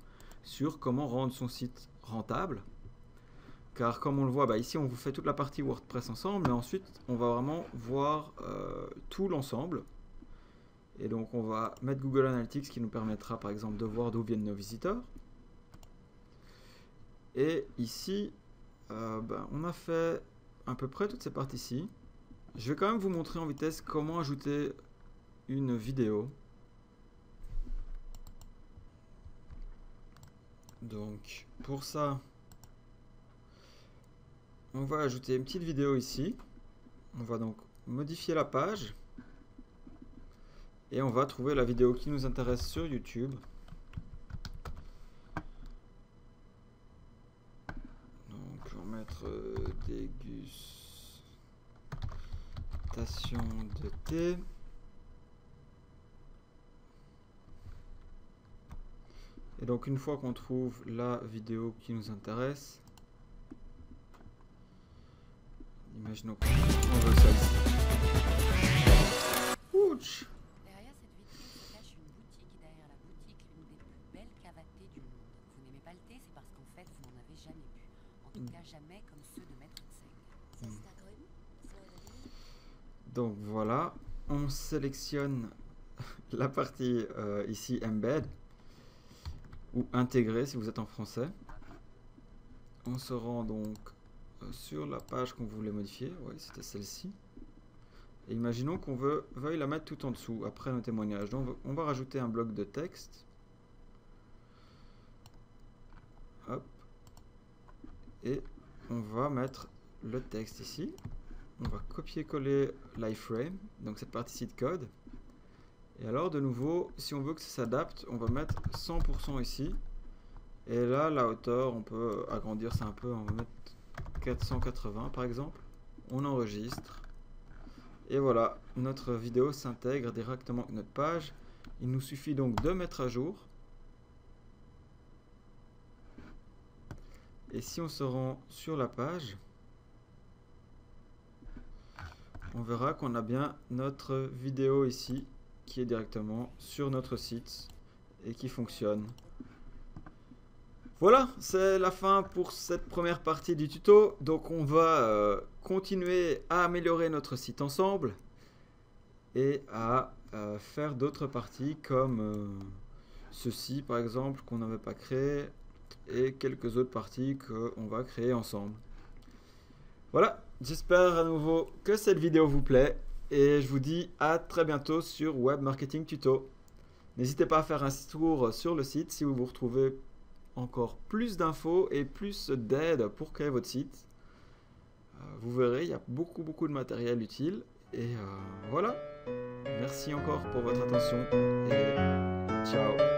sur comment rendre son site rentable. Car comme on le voit, ici on vous fait toute la partie WordPress ensemble, mais ensuite on va vraiment voir tout l'ensemble. Et donc on va mettre Google Analytics qui nous permettra par exemple de voir d'où viennent nos visiteurs. Et ici, on a fait à peu près toutes ces parties-ci. Je vais quand même vous montrer en vitesse comment ajouter une vidéo. Donc pour ça, on va ajouter une petite vidéo ici. On va donc modifier la page. Et on va trouver la vidéo qui nous intéresse sur YouTube. Donc on va mettre dégustation de thé. Et donc une fois qu'on trouve la vidéo qui nous intéresse, imaginons qu'on veut ça ici. Ouch! Derrière cette vitrine se cache une boutique. Derrière la boutique, l'une des plus belles caves à thé du monde. Vous n'aimez pas le thé, c'est parce qu'en fait, vous n'en avez jamais bu. En tout cas, jamais comme ceux de Maître Tseng. Donc voilà, on sélectionne la partie ici Embed ou Intégrer si vous êtes en français. On se rend donc sur la page qu'on voulait modifier. Oui, c'était celle-ci. Et imaginons qu'on veuille la mettre tout en dessous, après nos témoignages. Donc on va rajouter un bloc de texte. Hop. Et on va mettre le texte ici. On va copier-coller l'iframe, donc cette partie-ci de code. Et alors de nouveau, si on veut que ça s'adapte, on va mettre 100% ici. Et là, la hauteur, on peut agrandir ça un peu. On va mettre 480 par exemple. On enregistre. Et voilà, notre vidéo s'intègre directement avec notre page. Il nous suffit donc de mettre à jour. Et si on se rend sur la page, on verra qu'on a bien notre vidéo ici qui est directement sur notre site et qui fonctionne. Voilà, c'est la fin pour cette première partie du tuto. Donc on va continuer à améliorer notre site ensemble et à faire d'autres parties comme ceci par exemple qu'on n'avait pas créé et quelques autres parties qu'on va créer ensemble. Voilà, j'espère à nouveau que cette vidéo vous plaît et je vous dis à très bientôt sur Web Marketing Tuto. N'hésitez pas à faire un tour sur le site si vous retrouvez encore plus d'infos et plus d'aide pour créer votre site. Vous verrez, il y a beaucoup de matériel utile. Et voilà. Merci encore pour votre attention et ciao.